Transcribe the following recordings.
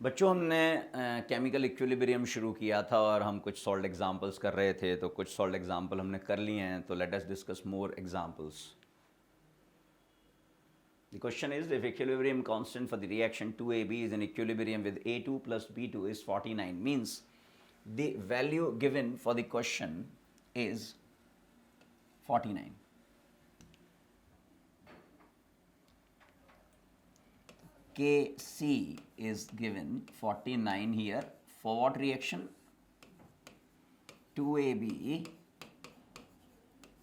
बच्चों हमने chemical equilibrium शुरू किया था और हम कुछ सॉल्ट एग्जांपल्स कर रहे थे, तो कुछ सॉल्ट एग्जांपल हमने कर लिए हैं, तो let us discuss more examples. The question is, if equilibrium constant for the reaction 2AB is in equilibrium with A2 plus B2 is 49, means the value given for the question is 49. Kc is given 49 here. For what reaction? 2AB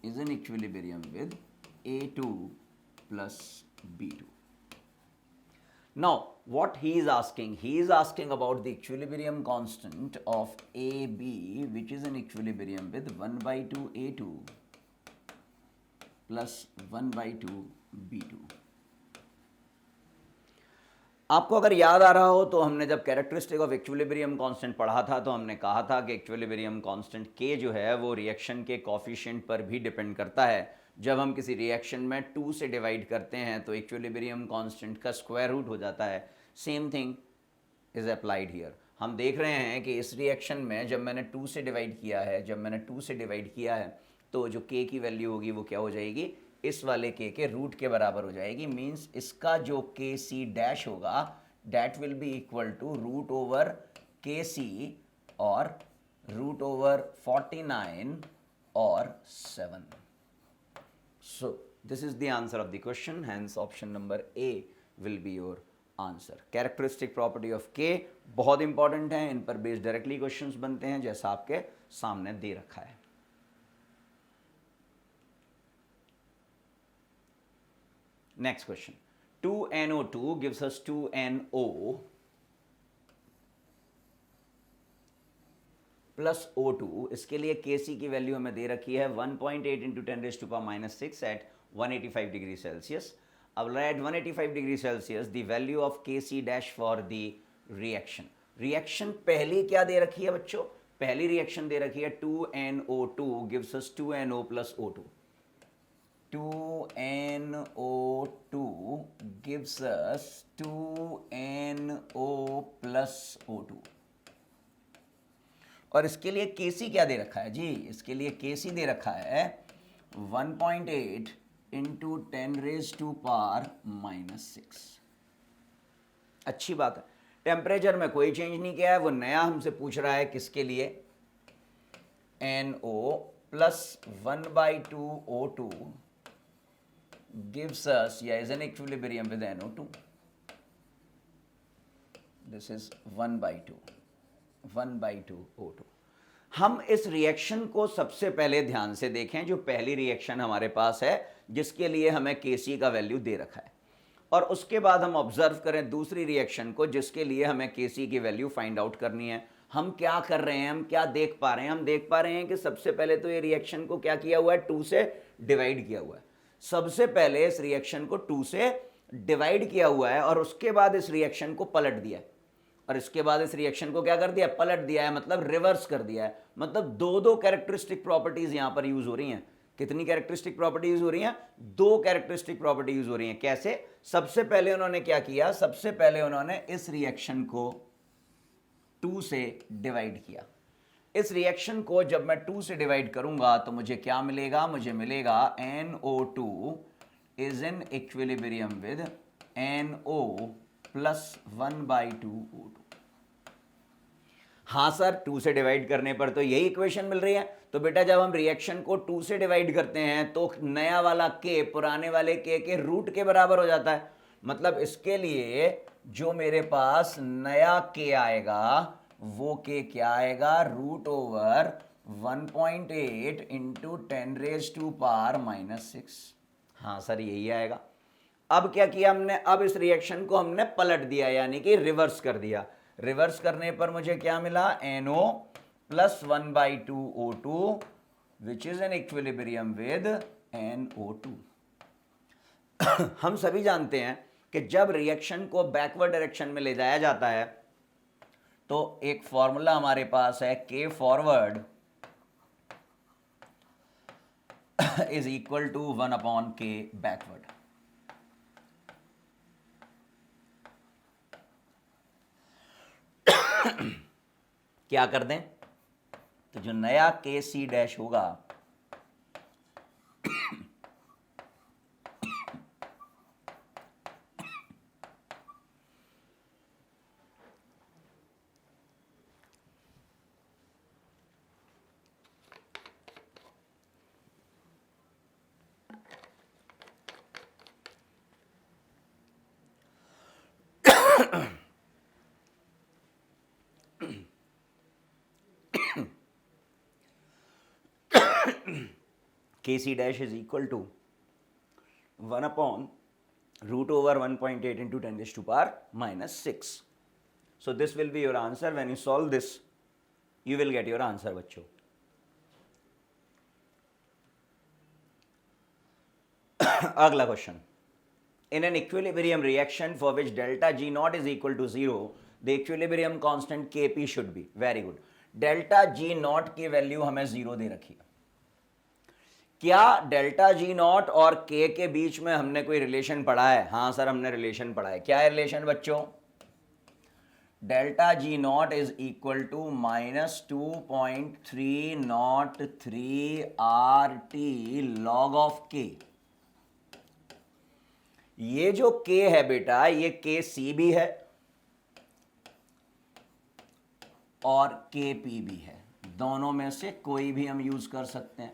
is in equilibrium with A2 plus B2. Now, what he is asking about the equilibrium constant of AB, which is in equilibrium with 1 by 2 A2 plus 1 by 2 B2. आपको अगर याद आ रहा हो तो हमने जब characteristic of equilibrium constant पढ़ा था तो हमने कहा था कि इक्विलिब्रियम कांस्टेंट के जो है वो रिएक्शन के कॉफिशिएंट पर भी डिपेंड करता है. जब हम किसी रिएक्शन में 2 से डिवाइड करते हैं तो इक्विलिब्रियम कांस्टेंट का स्क्वायर रूट हो जाता है. Same thing is applied here. हम देख रहे हैं कि इस रिएक्शन में जब मैंने 2 से डिवाइड किया है तो जो के की वैल्यू होगी वो क्या हो जाएगी, इस वाले के रूट के बराबर हो जाएगी. मीन्स इसका जो के सी डैश होगा that will be equal to root over K C और रूट ओवर 49 और 7. So this is the answer of the question, hence option number A will be your answer. Characteristic property of K बहुत important है, इन पर based directly questions बनते हैं जैसा आपके सामने दे रखा है. Next question. 2NO2 gives us 2NO plus O2. इसके लिए Kc की वैल्यू हमें दे रखी है 1.8 इंटू 10⁻⁶ एट 185 डिग्री सेल्सियस. अब at 185 degree Celsius the value of Kc dash for the reaction पहली क्या दे रखी है बच्चों? पहली रिएक्शन दे रखी है 2NO2 gives us 2NO plus O2. 2NO2 gives us 2NO plus O2. और इसके लिए Kc क्या दे रखा है जी? इसके लिए Kc दे रखा है 1.8 इंटू 10⁻⁻⁶. अच्छी बात है. टेम्परेचर में कोई चेंज नहीं किया है, वो नया हमसे पूछ रहा है किसके लिए? NO plus 1/2 O2 gives us, is in equilibrium with NO2. This is 1/2 O2. हम इस रिएक्शन को सबसे पहले ध्यान से देखें, जो पहली रिएक्शन हमारे पास है जिसके लिए हमें Kc का वैल्यू दे रखा है, और उसके बाद हम ऑब्जर्व करें दूसरी रिएक्शन को जिसके लिए हमें Kc की वैल्यू फाइंड आउट करनी है. हम क्या कर रहे हैं, हम क्या देख पा रहे हैं? हम देख पा रहे हैं कि सबसे पहले तो ये रिएक्शन को क्या किया हुआ है, 2 से डिवाइड किया हुआ है. सबसे पहले इस रिएक्शन को 2 से डिवाइड किया हुआ है और उसके बाद इस रिएक्शन को पलट दिया है, और इसके बाद इस रिएक्शन को क्या कर दिया, पलट दिया है, मतलब रिवर्स कर दिया है. मतलब दो कैरेक्टरिस्टिक प्रॉपर्टीज यहां पर यूज हो रही हैं. कितनी कैरेक्टरिस्टिक प्रॉपर्टी यूज हो रही हैं? 2 कैरेक्टरिस्टिक प्रॉपर्टी यूज हो रही हैं. कैसे? सबसे पहले उन्होंने क्या किया, सबसे पहले उन्होंने इस रिएक्शन को 2 से डिवाइड किया. इस रिएक्शन को जब मैं 2 से डिवाइड करूंगा तो मुझे क्या मिलेगा? मुझे मिलेगा NO2 is in equilibrium with NO plus 1/2 O2. हाँ सर, 2 से डिवाइड करने पर तो यही इक्वेशन मिल रही है. तो बेटा जब हम रिएक्शन को 2 से डिवाइड करते हैं तो नया वाला K पुराने वाले K के रूट के बराबर हो जाता है. मतलब इसके लिए जो मेरे पास नया K आएगा वो K क्या आएगा? रूट ओवर 1.8 इंटू 10⁻⁻⁶. हाँ सर, यही आएगा. अब क्या किया हमने? अब इस रिएक्शन को हमने पलट दिया, यानी कि रिवर्स कर दिया. रिवर्स करने पर मुझे क्या मिला? NO plus 1/2 O2 which is an equilibrium with NO2. हम सभी जानते हैं कि जब रिएक्शन को बैकवर्ड डायरेक्शन में ले जाया जाता है तो एक फॉर्मूला हमारे पास है, K forward is equal to 1/K backward. क्या कर दें, तो जो नया के सी डैश होगा Kc dash is equal to 1 upon root over 1.8 into 10 raised to power minus 6. So this will be your answer. When you solve this, you will get your answer, बच्चों. अगला question. In an equilibrium reaction for which delta G naught is equal to 0, the equilibrium constant Kp should be. Very good. Delta G naught की value हमें 0 दे रखी है. क्या delta G not और के के बीच में हमने कोई रिलेशन पढ़ा है? हाँ सर, हमने रिलेशन पढ़ा है. क्या है रिलेशन बच्चों? Delta G not is equal to -2.303 R T log of K. ये जो के है बेटा, ये के सी भी है और के पी भी है. दोनों में से कोई भी हम यूज कर सकते हैं,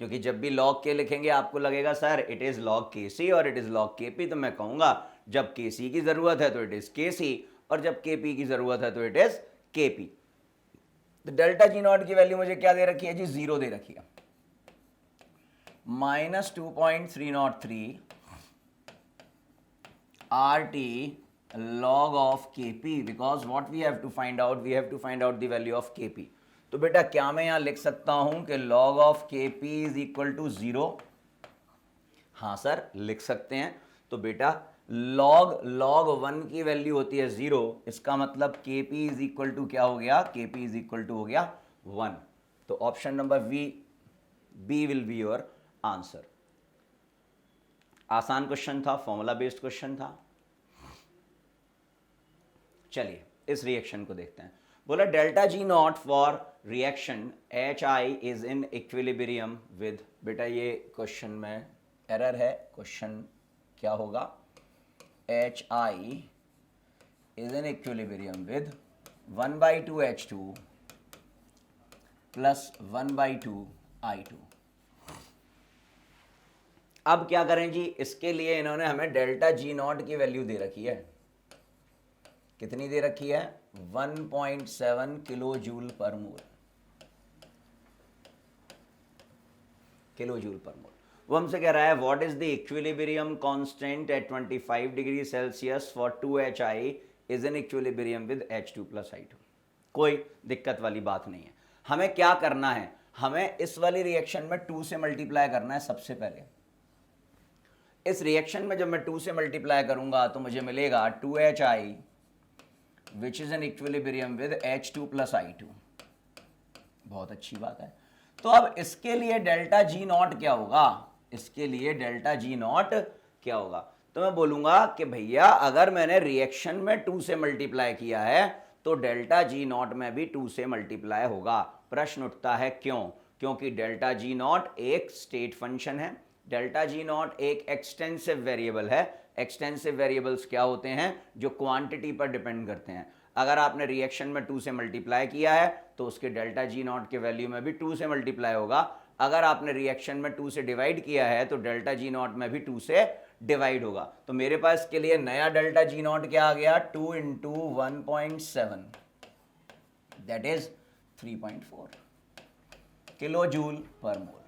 क्योंकि जब भी लॉग के लिखेंगे आपको लगेगा सर इट इज लॉग के सी और इट इज लॉग के पी. तो मैं कहूंगा जब के सी की जरूरत है तो इट इज के सी और जब के पी की जरूरत है तो इट इज के पी. तो डेल्टा जी नॉट की वैल्यू मुझे क्या दे रखी है जी? 0 दे रखी है. -2.303 R T log of kp, because what we have to find out, we have to find out the value of kp. तो बेटा क्या मैं यहां लिख सकता हूं कि log of kp is equal to 0? हाँ सर, लिख सकते हैं. तो बेटा log 1 की वैल्यू होती है 0, इसका मतलब kp is equal to क्या हो गया? kp is equal to हो गया 1. तो option number B will be your answer. आसान क्वेश्चन था, फॉर्मूला बेस्ड क्वेश्चन था. चलिए इस रिएक्शन को देखते हैं. बोला delta G not for reaction H I is in equilibrium with. बेटा ये क्वेश्चन में एरर है. क्वेश्चन क्या होगा? H I is in equilibrium with 1/2 H2 plus 1/2 I2. अब क्या करें जी? इसके लिए इन्होंने हमें डेल्टा जी नॉट की वैल्यू दे रखी है. कितनी दे रखी है? 1.7 kilo joule per mole. Kilo joule per मोल. वो हमसे कह रहा है what is the equilibrium constant eight 25 degree Celsius for 2HI is in equilibrium with H2 plus I2. कोई दिक्कत वाली बात नहीं है. हमें क्या करना है? हमें इस वाली रिएक्शन में 2 से मल्टीप्लाई करना है. सबसे पहले इस रिएक्शन में जब मैं 2 से मल्टीप्लाई करूंगा तो मुझे मिलेगा 2HI which is an equilibrium with H2 plus I2. बहुत अच्छी बात है. तो अब इसके लिए डेल्टा जी नॉट क्या होगा? इसके लिए डेल्टा जी नॉट क्या होगा? तो मैं बोलूंगा कि भैया अगर मैंने रिएक्शन में 2 से मल्टीप्लाई किया है तो डेल्टा जी नॉट में भी 2 से मल्टीप्लाई होगा. प्रश्न उठता है क्यों? क्योंकि डेल्टा जी नॉट एक स्टेट फंक्शन है. डेल्टा जी नॉट एक एक्सटेंसिव वेरिएबल है. एक्सटेंसिव वेरिएबल्स क्या होते हैं? जो क्वांटिटी पर डिपेंड करते हैं. अगर आपने रिएक्शन में 2 से मल्टीप्लाई किया है तो उसके डेल्टा जी नॉट के वैल्यू में भी 2 से मल्टीप्लाई होगा. अगर आपने रिएक्शन में 2 से डिवाइड किया है तो डेल्टा जी नॉट में भी 2 से डिवाइड होगा. तो मेरे पास के लिए नया डेल्टा जी नॉट क्या आ गया? 2 into 1.7 that is 3.4 kilo joule per mole.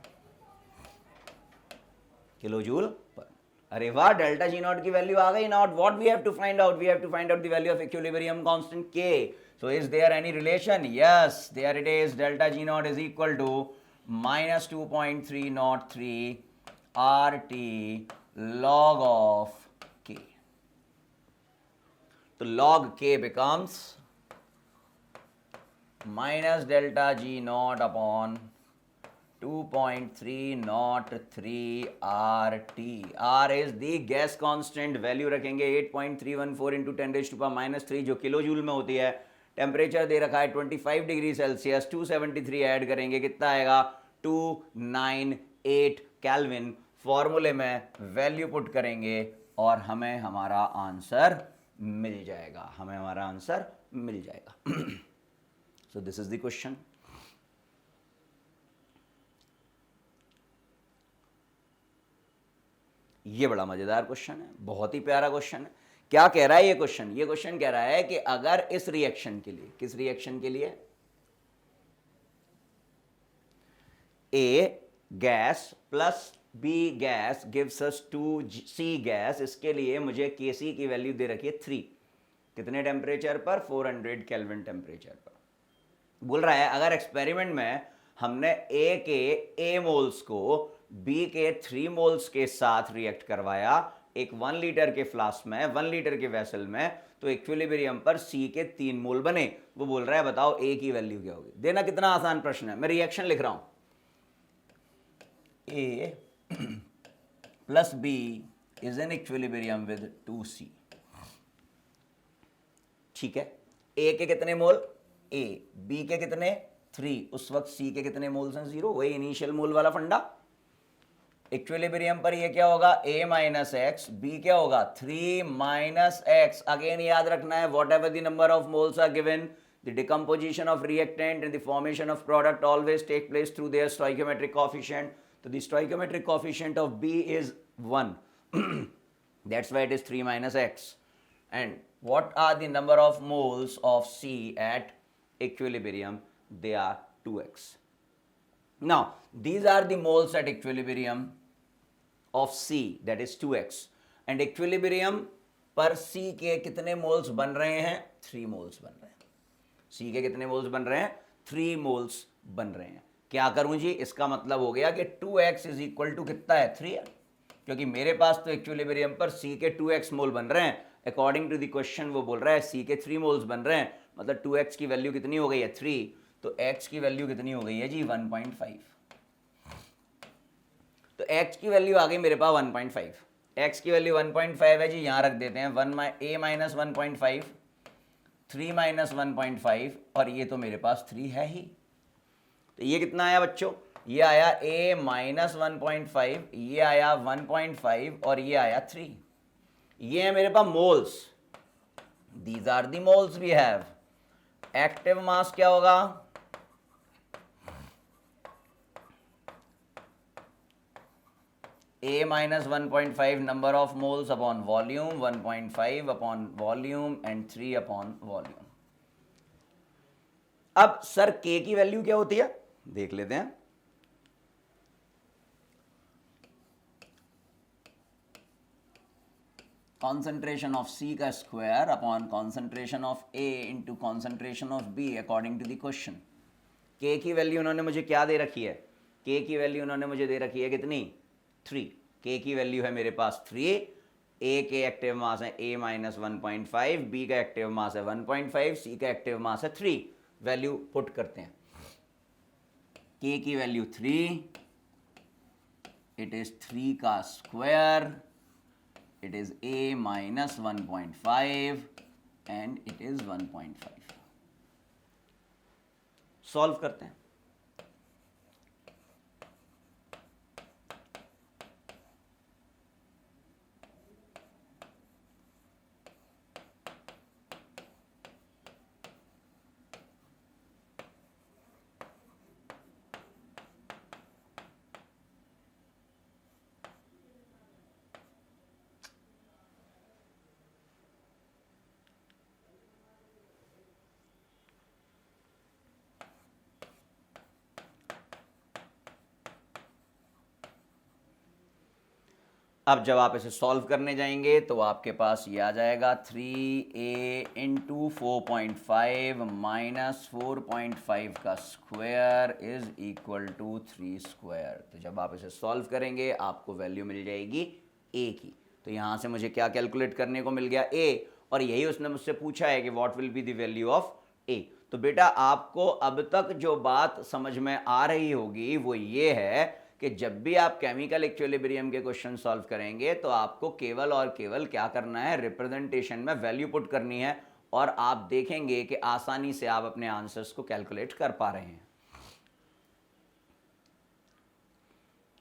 Kilo joule per. अरे वाह, डेल्टा जी नॉट की वैल्यू आ गई. Not what we have to find out? We have to find out the value of equilibrium constant K. So is there any relation? Yes, there it is. Delta G not is equal to -2.303 RT log of K. तो log K becomes minus delta G naught upon 2.303 RT. R is the gas constant. Value रखेंगे 8.314 into 10 raised to power -3 जो kilo joule में होती है. Temperature दे रखा है 25 degree Celsius, 273 add करेंगे कितना आएगा 298 केल्विन। फॉर्मूले में वैल्यू पुट करेंगे और हमें हमारा आंसर मिल जाएगा, हमें हमारा आंसर मिल जाएगा। So this is the question. ये बड़ा मजेदार क्वेश्चन है, बहुत ही प्यारा क्वेश्चन है। क्या कह रहा है ये क्वेश्चन? ये क्वेश्चन कह रहा है कि अगर इस रिएक्शन के लिए, किस रिएक्शन के लिए, A gas plus B gas gives us 2C gas, इसके लिए मुझे Kc की वैल्यू दे रखी है 3। कितने टेम्परेचर पर? 400 केल्विन टेम्परेचर पर। बोल रहा है अगर एक्सपेरिमेंट में हमने ए के ए मोल्स को बी के 3 मोल्स के साथ रिएक्ट करवाया एक 1 लीटर के फ्लास्क में, 1 लीटर के वेसल में, तो इक्विलिब्रियम पर सी के 3 मोल बने। वो बोल रहा है बताओ ए की वैल्यू क्या होगी। देना कितना आसान प्रश्न है, मैं रिएक्शन लिख रहा हूं। A plus B is in equilibrium with 2C। ठीक है, ए के कितने मोल? ए, बी के कितने? 3। उस वक्त सी के कितने मोल्स हैं? 0। वही इनिशियल मोल वाला फंडा। इक्विलिब्रियम पर ये क्या होगा? a माइनस एक्स, बी क्या होगा? 3 माइनस एक्स। अगेन याद रखना है whatever the number of moles are given, the decomposition of reactant and the formation of product always take place through their stoichiometric coefficient. So the stoichiometric coefficient of B is 1. That's why it is 3 minus x. And what are the number of moles of C at equilibrium? They are 2x. Now these are the moles at equilibrium of C, that is 2x. And equilibrium पर C के कितने moles बन रहे हैं? 3 moles बन रहे हैं। सी के कितने मोल्स बन रहे हैं? 3 मोल्स बन रहे हैं। क्या करूं जी? इसका मतलब हो गया कि 2x इज इक्वल टू कितना है? 3 है, क्योंकि मेरे पास तो इक्विलिब्रियम पर सी के 2x मोल बन रहे हैं। अकॉर्डिंग टू द क्वेश्चन वो बोल रहा है सी के 3 मोल्स बन रहे हैं, मतलब 2x की वैल्यू कितनी हो गई है? 3। तो x की वैल्यू कितनी हो गई है जी? 1.5। तो x की वैल्यू आ गई मेरे पास 1.5। x की वैल्यू 1.5 है जी, यहां रख देते हैं। a माइनस 1.5, 3 माइनस 1.5, और ये तो मेरे पास 3 है ही। तो ये कितना आया बच्चों? ये आया a माइनस 1.5, ये आया 1.5, और ये आया 3। ये है मेरे पास moles. These are the moles we have. Active mass क्या होगा? a minus 1.5 number of moles upon volume, 1.5 upon volume and 3 upon volume. अब सर k की वैल्यू क्या होती है देख लेते हैं। concentration of C का square upon concentration of A into concentration of B according to the question. K की वैल्यू उन्होंने मुझे क्या दे रखी है? K की वैल्यू उन्होंने मुझे दे रखी है कितनी? 3। K की वैल्यू है मेरे पास 3। A के एक्टिव मास है A माइनस 1.5, B का एक्टिव मास है 1.5, C का एक्टिव मास है 3। वैल्यू पुट करते हैं। K की वैल्यू 3, इट इज 3 का square, it is a minus 1.5 and it is 1.5। Solve करते हैं। अब जब आप इसे सॉल्व करने जाएंगे तो आपके पास ये आ जाएगा 3a इंटू 4.5 माइनस 4.5 का square is equal to 3 square. तो जब आप इसे सॉल्व करेंगे आपको वैल्यू मिल जाएगी a की। तो यहाँ से मुझे क्या कैलकुलेट करने को मिल गया? a, और यही उसने मुझसे पूछा है कि what will be the value of a। तो बेटा आपको अब तक जो बात समझ में आ रही होगी वो ये है कि जब भी आप केमिकल इक्विलिब्रियम के क्वेश्चन सॉल्व करेंगे तो आपको केवल और केवल क्या करना है? रिप्रेजेंटेशन में वैल्यू पुट करनी है और आप देखेंगे कि आसानी से आप अपने आंसर्स को कैलकुलेट कर पा रहे हैं।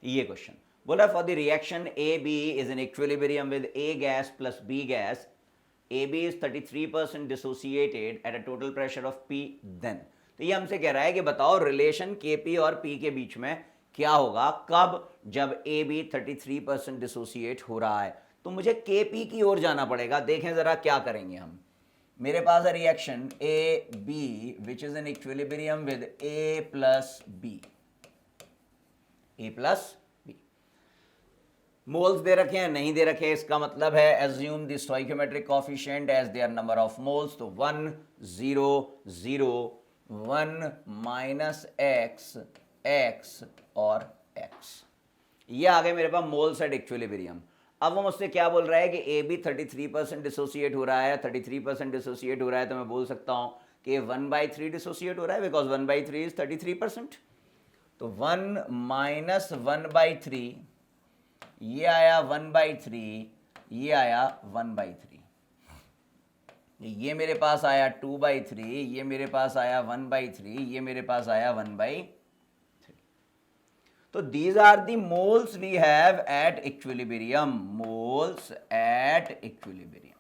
ये क्वेश्चन बोला for the reaction A B is in equilibrium with A gas plus B gas, A B is 33% dissociated at a total pressure of P, then. तो ये हमसे कह रहा है कि बताओ रिलेशन के पी और पी के बीच में क्या होगा, कब, जब ए बी 33% डिसोसिएट हो रहा है। तो मुझे के पी की ओर जाना पड़ेगा। देखें जरा क्या करेंगे हम। मेरे पास है reaction A B which is in equilibrium with A plus B, A plus B. Moles दे रखे हैं, नहीं दे रखे, इसका मतलब है assume the stoichiometric coefficient as their number of moles. तो 1 0 0 1 माइनस एक्स एक्स और एक्स, ये आ गए मेरे पास मोल्स एट इक्विलिब्रियम। अब वो मुझसे क्या बोल रहा है कि ए बी 33% डिसोसिएट हो रहा है, 33% डिसोसिएट हो रहा है, तो मैं बोल सकता हूं कि 1/3 डिसोसिएट हो रहा है, बिकॉज 1/3 इज 33%। तो 1 माइनस 1/3, ये आया 1/3, ये आया 1/3, ये मेरे पास आया 2/3, ये मेरे पास आया 1/3, ये मेरे पास आया 1/3। तो these are the moles we have at equilibrium, moles at equilibrium।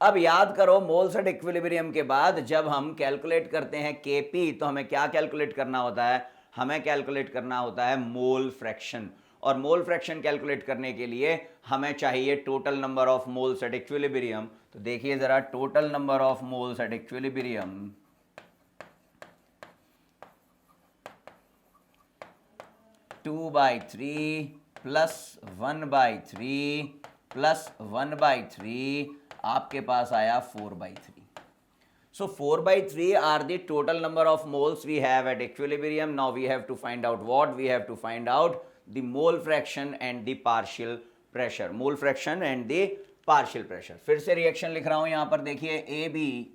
अब याद करो मोल्स एट इक्विलिब्रियम के बाद जब हम कैलकुलेट करते हैं Kp, तो हमें क्या कैलकुलेट करना होता है, हमें कैलकुलेट करना होता है मोल फ्रैक्शन। और मोल फ्रैक्शन कैलकुलेट करने के लिए हमें चाहिए total number of moles at equilibrium. तो देखिए जरा, total number of moles at equilibrium 2/3 plus 1/3 plus 1/3, आपके पास आया 4/3। So 4/3 are the total number of moles we have at equilibrium. Now we have to find out what? We have to find out the mole fraction and the partial pressure. Mole fraction and the partial pressure. फिर से reaction लिख रहा हूं यहां पर, देखिए A B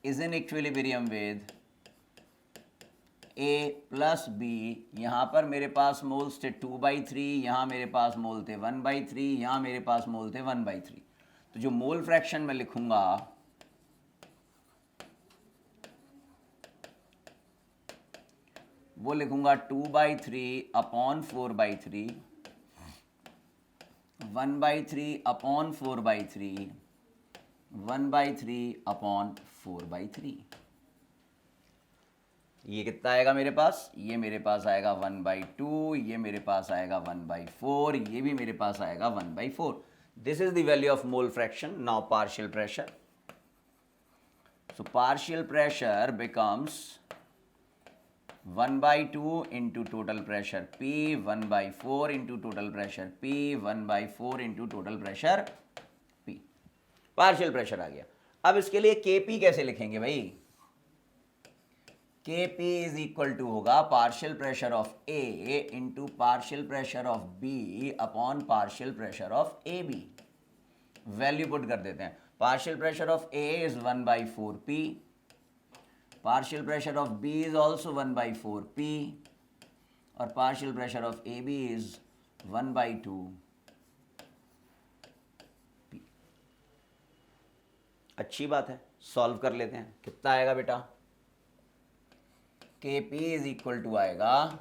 is in equilibrium with A plus B. यहां पर मेरे पास मोल्स थे 2/3, यहां मेरे पास मोल थे 1/3, यहां मेरे पास मोल थे 1/3। तो जो मोल फ्रैक्शन में लिखूंगा वो लिखूंगा 2/3 अपॉन 4/3, 1/3 अपॉन 4/3, 1/3 अपॉन 4/3। ये कितना आएगा मेरे पास, ये मेरे पास आएगा 1/2, ये मेरे पास आएगा 1/4, ये भी मेरे पास आएगा 1/4। This is the value of mole fraction. Now partial pressure. So partial pressure becomes 1/2 into total pressure P, 1/4 into total pressure P, 1/4 into total pressure P। Partial pressure आ गया। अब इसके लिए Kp कैसे लिखेंगे भाई? Kp इज इक्वल टू होगा partial pressure of A into partial pressure of B upon partial pressure of AB। Value put कर देते हैं। Partial pressure of A is 1/4 P, partial pressure of B is also 1/4 P, और partial pressure of AB is 1/2 P। अच्छी बात है, solve कर लेते हैं। कितना आएगा बेटा? Kp इज इक्वल टू आएगा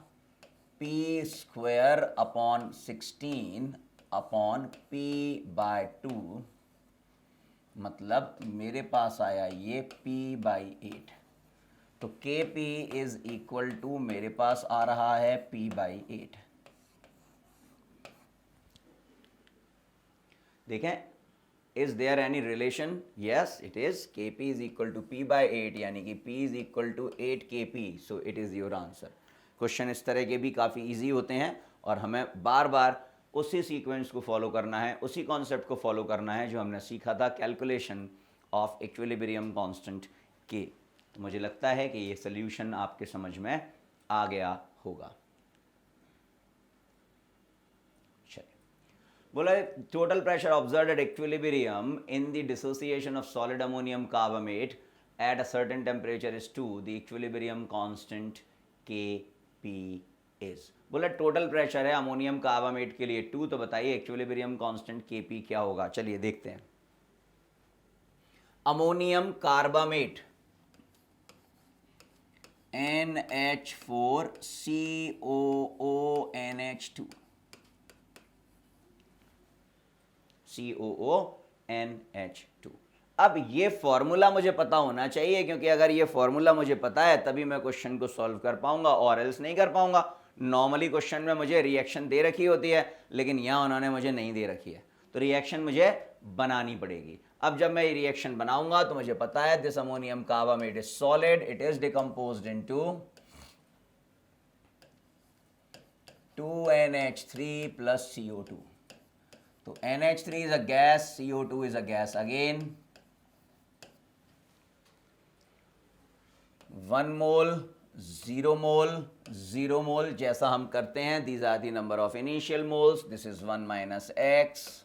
P² अपॉन 16 अपॉन P/2, मतलब मेरे पास आया ये P/8। तो Kp इज इक्वल टू मेरे पास आ रहा है P/8। देखें, is there any relation? Yes it is. Kp is equal to P/8, यानी कि P is equal to 8 Kp। So it is your answer. Question इस तरह के भी काफ़ी इजी होते हैं और हमें बार बार उसी सीक्वेंस को फॉलो करना है, उसी कॉन्सेप्ट को फॉलो करना है जो हमने सीखा था कैलकुलेशन ऑफ इक्विलिब्रियम कांस्टेंट के। तो मुझे लगता है कि ये सोल्यूशन आपके समझ में आ गया होगा। चलिए, बोला total pressure observed at equilibrium in the dissociation of solid ammonium carbonate at a certain temperature is 2, the equilibrium constant Kp is. बोला टोटल प्रेशर है अमोनियम कार्बामेट के लिए 2, तो बताइए इक्विलिब्रियम कांस्टेंट Kp क्या होगा। चलिए देखते हैं। Ammonium carbamate NH4COONH2 COONH2। अब ये फॉर्मूला मुझे पता होना चाहिए, क्योंकि अगर ये फॉर्मूला मुझे पता है तभी मैं क्वेश्चन को सॉल्व कर पाऊंगा, और एल्स नहीं कर पाऊंगा। नॉर्मली क्वेश्चन में मुझे रिएक्शन दे रखी होती है, लेकिन यहाँ उन्होंने मुझे नहीं दे रखी है, तो रिएक्शन मुझे बनानी पड़ेगी। अब जब मैं रिएक्शन बनाऊंगा तो मुझे पता है this ammonium carbamate is solid, it is decomposed into 2NH3 plus CO2। तो NH3 is a gas, CO2 is a gas again। 1 mole 0 mole 0 mole जैसा हम करते हैं, these are the number of initial moles, this is 1 minus x,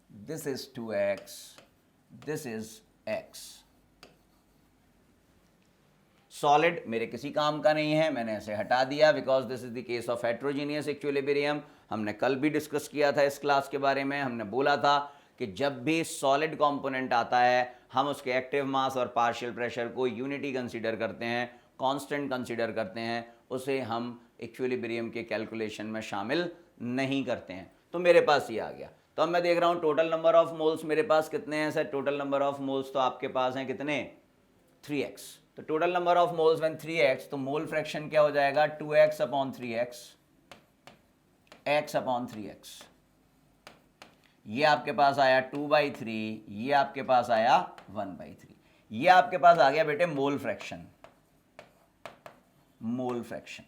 this is 2x, this is x। Solid मेरे किसी काम का नहीं है, मैंने ऐसे हटा दिया, because this is the case of heterogeneous equilibrium. हमने कल भी डिस्कस किया था इस क्लास के बारे में। हमने बोला था कि जब भी सॉलिड कंपोनेंट आता है हम उसके एक्टिव मास और पार्शियल प्रेशर को यूनिटी कंसीडर करते हैं, कांस्टेंट कंसीडर करते हैं, उसे हम इक्विलिब्रियम के कैलकुलेशन में शामिल नहीं करते हैं। तो मेरे पास ये आ गया। तो अब मैं देख रहा हूँ टोटल नंबर ऑफ मोल्स मेरे पास कितने हैं sir. Total number of moles तो आपके पास हैं कितने, 3x। तो total number of moles when 3x, तो मोल फ्रैक्शन क्या हो जाएगा, 2x upon 3x, x upon 3x। ये आपके पास आया 2/3, ये आपके पास आया 1/3। ये आपके पास आ गया बेटे mole fraction. Mole fraction.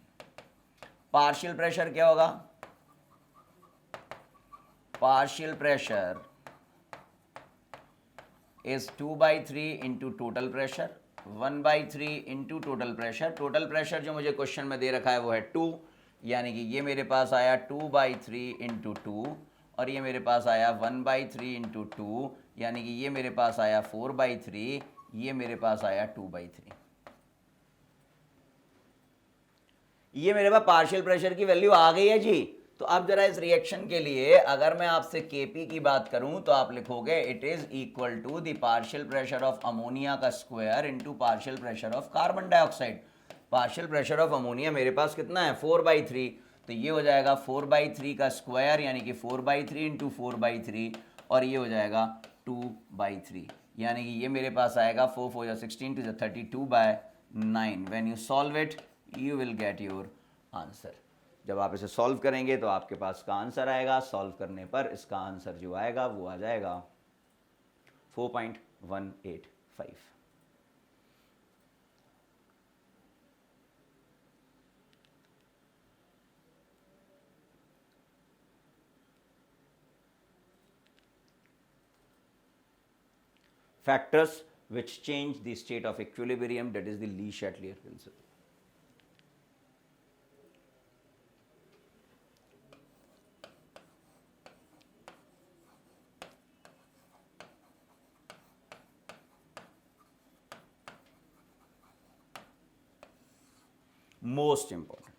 Partial pressure क्या होगा, partial pressure is 2/3 into total pressure, 1/3 into total pressure. Total pressure जो मुझे क्वेश्चन में दे रखा है वो है 2, यानी कि ये मेरे पास आया 2/3 इंटू 2, और ये मेरे पास आया 1/3 इंटू 2, यानी कि ये मेरे पास आया 4/3, ये मेरे पास आया 2/3। ये मेरे पास पार्शियल प्रेशर की वैल्यू आ गई है जी। तो अब जरा इस रिएक्शन के लिए अगर मैं आपसे Kp की बात करूं तो आप लिखोगे it is equal to the partial pressure of ammonia का square into partial pressure of carbon dioxide. Partial pressure of ammonia मेरे पास कितना है, 4/3, तो ये हो जाएगा 4/3 का स्क्वायर, यानी कि 4/3 इंटू 4/3, और ये हो जाएगा 2/3, यानी कि ये मेरे पास आएगा 4 4 16 to 32/9। When you solve it you will get your answer. जब आप इसे सॉल्व करेंगे तो आपके पास का आंसर आएगा। सॉल्व करने पर इसका आंसर जो आएगा वो आ जाएगा 4.185। factors which change the state of equilibrium, that is the Le Chatelier principle। Most important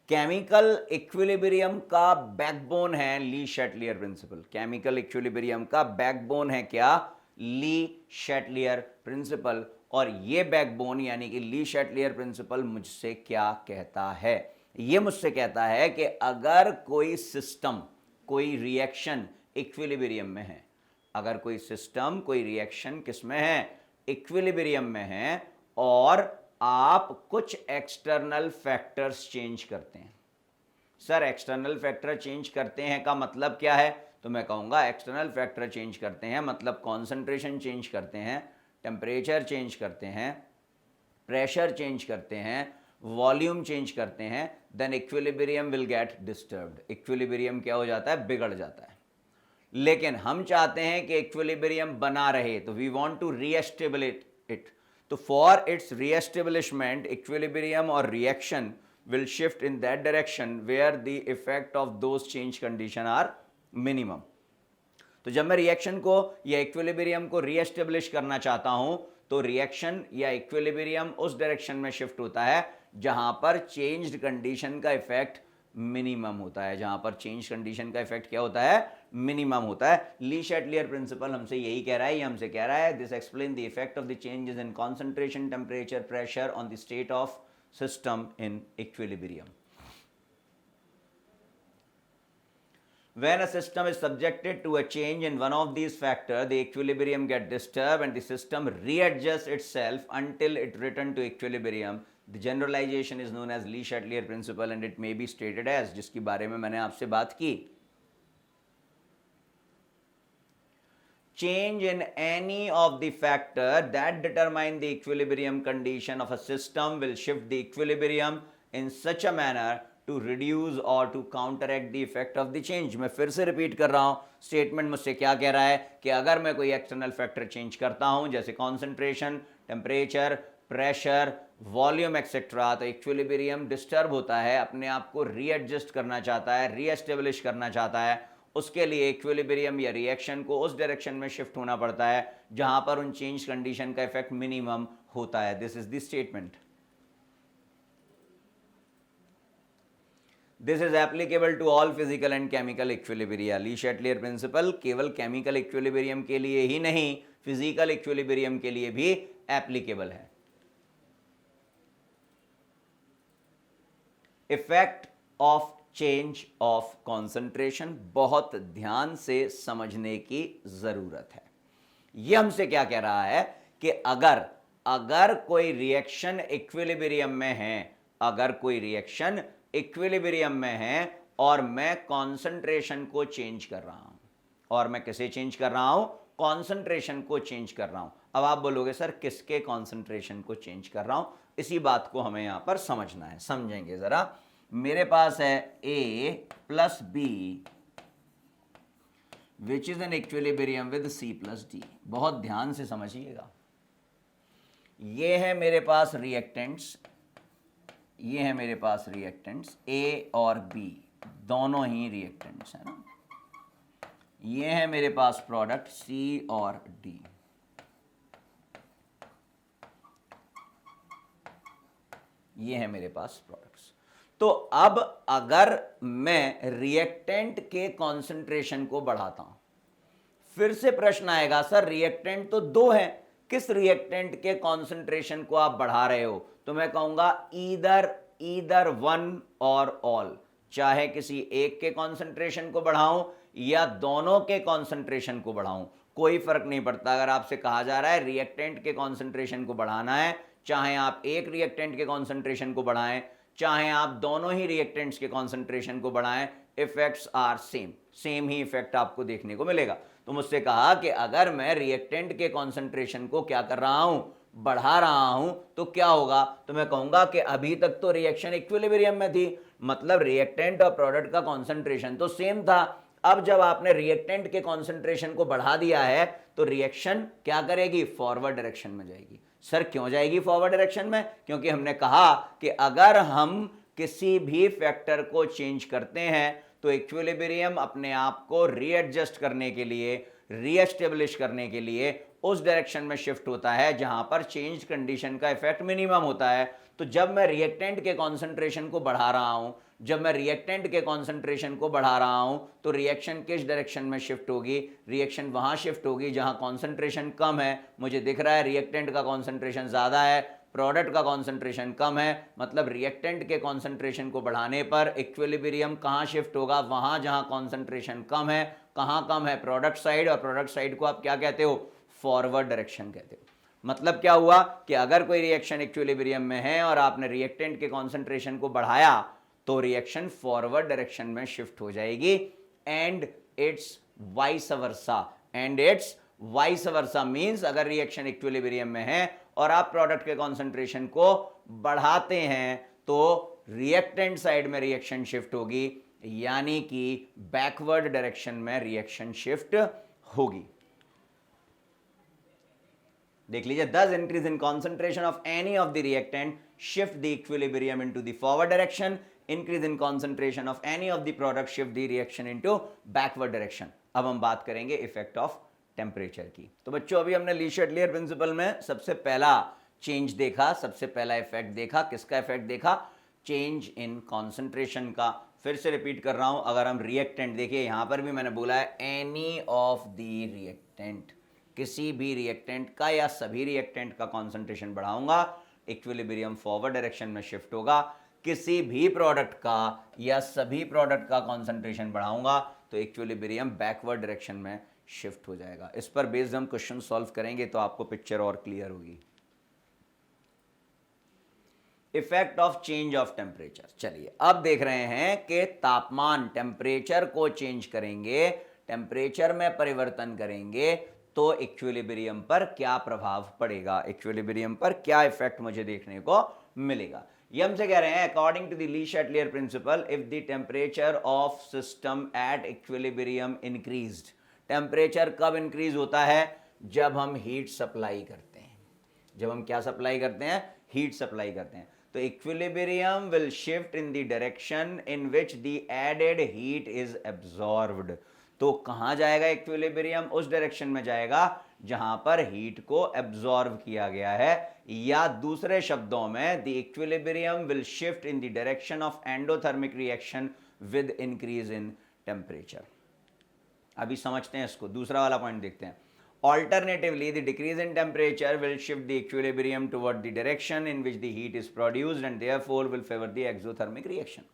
chemical equilibrium का बैकबोन है ली शैटलियर प्रिंसिपल। केमिकल इक्विलिब्रियम का बैकबोन है क्या, ली शैटलियर प्रिंसिपल। और ये बैकबोन यानी कि ली शैटलियर प्रिंसिपल मुझसे क्या कहता है, ये मुझसे कहता है कि अगर कोई सिस्टम कोई रिएक्शन इक्विलिब्रियम में है, अगर कोई सिस्टम कोई रिएक्शन किस में है, इक्विलिब्रियम में है, और आप कुछ एक्सटर्नल फैक्टर्स चेंज करते हैं। सर एक्सटर्नल फैक्टर चेंज करते हैं का मतलब क्या है, तो मैं कहूँगा एक्सटर्नल फैक्टर चेंज करते हैं मतलब कॉन्सेंट्रेशन चेंज करते हैं, टेम्परेचर चेंज करते हैं, प्रेशर चेंज करते हैं, वॉल्यूम चेंज करते हैं, then equilibrium will get disturbed. Equilibrium क्या हो जाता है, बिगड़ जाता है। लेकिन हम चाहते हैं कि इक्विलिब्रियम बना रहे, तो we want to re-establish it. तो फॉर इट्स रीएस्टेब्लिशमेंट इक्विलिब्रियम और reaction will shift in that direction where the effect of those change condition are minimum। तो जब मैं रिएक्शन को या इक्विलिब्रियम को रीएस्टेब्लिश करना चाहता हूं तो रिएक्शन या इक्विलिब्रियम उस डायरेक्शन में शिफ्ट होता है जहां पर चेंज्ड कंडीशन का इफेक्ट मिनिमम होता है, जहां पर चेंज कंडीशन का इफेक्ट क्या होता है, मिनिमम होता है। ली शैटलियर प्रिंसिपल हमसे यही कह रहा है, ये हमसे कह रहा है this explain the effect of the changes in concentration, temperature, pressure on the state of system in equilibrium. When a system is subjected to a change in one of these factors, the equilibrium gets disturbed and the system readjusts itself until it returns to equilibrium. The generalization is known as Lee Chatelier principle and it may be stated as, जिसके बारे में मैंने आपसे बात की, change in any of the factor that determine the equilibrium condition of a system will shift the equilibrium in such a manner to reduce or to counteract the effect of the change। मैं फिर से repeat कर रहा हूं, statement मुझसे क्या कह रहा है कि अगर मैं कोई एक्सटर्नल फैक्टर चेंज करता हूं जैसे concentration, temperature, pressure, volume etcetera, तो इक्विलिब्रियम डिस्टर्ब होता है, अपने आप को रीएडजस्ट करना चाहता है, रीएस्टेब्लिश करना चाहता है। उसके लिए इक्विलिब्रियम या रिएक्शन को उस डायरेक्शन में शिफ्ट होना पड़ता है जहां पर उन चेंज कंडीशन का इफेक्ट मिनिमम होता है। This is the statement. This is applicable to all physical and chemical equilibria. Le Chatelier principle केवल केमिकल इक्विलिब्रियम के लिए ही नहीं, फिजिकल इक्विलिब्रियम के लिए भी एप्लीकेबल है। Effect of change of concentration बहुत ध्यान से समझने की जरूरत है। यह हमसे क्या कह रहा है कि अगर कोई रिएक्शन इक्विलिब्रियम में है, अगर कोई रिएक्शन इक्विलिब्रियम में है और मैं कॉन्सेंट्रेशन को चेंज कर रहा हूं, और मैं किसे चेंज कर रहा हूं, कॉन्सेंट्रेशन को चेंज कर रहा हूं। अब आप बोलोगे सर किसके कॉन्सेंट्रेशन को चेंज कर रहा हूं, इसी बात को हमें यहां पर समझना है, समझेंगे जरा। मेरे पास है A plus B which is an equilibrium with C plus D। बहुत ध्यान से समझिएगा, ये है मेरे पास रिएक्टेंट्स, ये है मेरे पास रिएक्टेंट्स A और B, दोनों ही रिएक्टेंट्स है ना। ये है मेरे पास प्रोडक्ट C और D। ये है मेरे पास प्रोडक्ट्स। तो अब अगर मैं रिएक्टेंट के कॉन्सेंट्रेशन को बढ़ाता हूं, फिर से प्रश्न आएगा सर रिएक्टेंट तो दो हैं, किस रिएक्टेंट के कॉन्सेंट्रेशन को आप बढ़ा रहे हो? तो मैं कहूंगा ईदर वन और ऑल, चाहे किसी एक के कॉन्सेंट्रेशन को बढ़ाऊं या दोनों के कॉन्सेंट्रेशन को बढ़ाऊं, कोई फर्क नहीं पड़ता। अगर आपसे कहा जा रहा है रिएक्टेंट के कॉन्सेंट्रेशन को बढ़ाना है, चाहे आप एक रिएक्टेंट के कॉन्सेंट्रेशन को बढ़ाएं, चाहे आप दोनों ही रिएक्टेंट्स के कॉन्सेंट्रेशन को बढ़ाएं, इफेक्ट्स आर सेम ही इफेक्ट आपको देखने को मिलेगा। तो मुझसे कहा कि अगर मैं रिएक्टेंट के कॉन्सेंट्रेशन को क्या कर रहा हूं, बढ़ा रहा हूं, तो क्या होगा? तो मैं कहूंगा कि अभी तक तो रिएक्शन इक्विलिब्रियम में थी, मतलब रिएक्टेंट और प्रोडक्ट का कॉन्सेंट्रेशन तो सेम था। अब जब आपने रिएक्टेंट के कॉन्सेंट्रेशन को बढ़ा दिया है तो रिएक्शन क्या करेगी? फॉरवर्ड डायरेक्शन में जाएगी। सर क्यों जाएगी फॉरवर्ड डायरेक्शन में? क्योंकि हमने कहा कि अगर हम किसी भी फैक्टर को चेंज करते हैं तो इक्विलिब्रियम अपने आप को रीएडजस्ट करने के लिए, रीएस्टेब्लिश करने के लिए उस डायरेक्शन में शिफ्ट होता है जहां पर चेंज कंडीशन का इफेक्ट मिनिमम होता है। तो जब मैं रिएक्टेंट के कॉन्सेंट्रेशन को बढ़ा रहा हूं, जब मैं रिएक्टेंट के कॉन्सेंट्रेशन को बढ़ा रहा हूं, तो रिएक्शन किस डायरेक्शन में शिफ्ट होगी? रिएक्शन वहां शिफ्ट होगी जहां कॉन्सेंट्रेशन कम है। मुझे दिख रहा है रिएक्टेंट का कॉन्सेंट्रेशन ज्यादा है, प्रोडक्ट का कॉन्सेंट्रेशन कम है, मतलब रिएक्टेंट के कॉन्सेंट्रेशन को बढ़ाने पर इक्विलिब्रियम कहां शिफ्ट होगा? वहां जहां कॉन्सेंट्रेशन कम है। कहां कम है? प्रोडक्ट साइड, और प्रोडक्ट साइड को आप क्या कहते हो? फॉरवर्ड डायरेक्शन कहते हो। मतलब क्या हुआ कि अगर कोई रिएक्शन इक्विलिब्रियम में है और आपने रिएक्टेंट के कॉन्सेंट्रेशन को बढ़ाया तो रिएक्शन फॉरवर्ड डायरेक्शन में शिफ्ट हो जाएगी। And it's vice versa, and it's vice versa means अगर रिएक्शन इक्विलिब्रियम में है और आप प्रोडक्ट के कॉन्सेंट्रेशन को बढ़ाते हैं तो रिएक्टेंट साइड में रिएक्शन शिफ्ट होगी, यानी कि बैकवर्ड डायरेक्शन में रिएक्शन शिफ्ट होगी। देख लीजिए, thus increase in concentration of any of the reactant shift the equilibrium into the forward direction, increase in concentration of any of the product shift the reaction into backward direction। अब हम बात करेंगे effect of temperature की। तो बच्चों अभी हमने ली Chatelier principal में सबसे पहला चेंज देखा, सबसे पहला इफेक्ट देखा। किसका इफेक्ट देखा? चेंज इन कॉन्सेंट्रेशन का। फिर से रिपीट कर रहा हूं, अगर हम रिएक्टेंट, देखिए यहां पर भी मैंने बोला है एनी ऑफ द रिएक्टेंट, किसी भी रिएक्टेंट का या सभी रिएक्टेंट का कॉन्सेंट्रेशन बढ़ाऊंगा, इक्विलिब्रियम फॉरवर्ड डायरेक्शन में शिफ्ट होगा। किसी भी प्रोडक्ट का या सभी प्रोडक्ट का कॉन्सेंट्रेशन बढ़ाऊंगा तो इक्विलिब्रियम बैकवर्ड डायरेक्शन में शिफ्ट हो जाएगा। इस पर बेस्ड हम क्वेश्चन सॉल्व करेंगे तो आपको पिक्चर और क्लियर होगी। Effect of change of temperature, चलिए अब देख रहे हैं कि तापमान, टेम्परेचर को चेंज करेंगे, टेम्परेचर में परिवर्तन करेंगे तो इक्विलिब्रियम पर क्या प्रभाव पड़ेगा, इक्विलिब्रियम पर क्या इफेक्ट मुझे देखने को मिलेगा। ये हमसे कह रहे हैं according to the Le Chatelier principle, if the temperature of system at equilibrium increased, temperature कब इंक्रीज होता है, जब हम हीट सप्लाई करते हैं, जब हम क्या सप्लाई करते हैं, हीट सप्लाई करते हैं। तो equilibrium will shift in the direction in which the added heat is absorbed. तो कहां जाएगा इक्विलिब्रियम, उस डायरेक्शन में जाएगा जहां पर हीट को एब्जॉर्ब किया गया है, या दूसरे शब्दों में the equilibrium will shift in the direction of endothermic reaction with increase in temperature. अभी समझते हैं इसको, दूसरा वाला पॉइंट देखते हैं। Alternatively, the decrease in temperature will shift the equilibrium toward the direction in which the heat is produced and therefore will favor the exothermic reaction.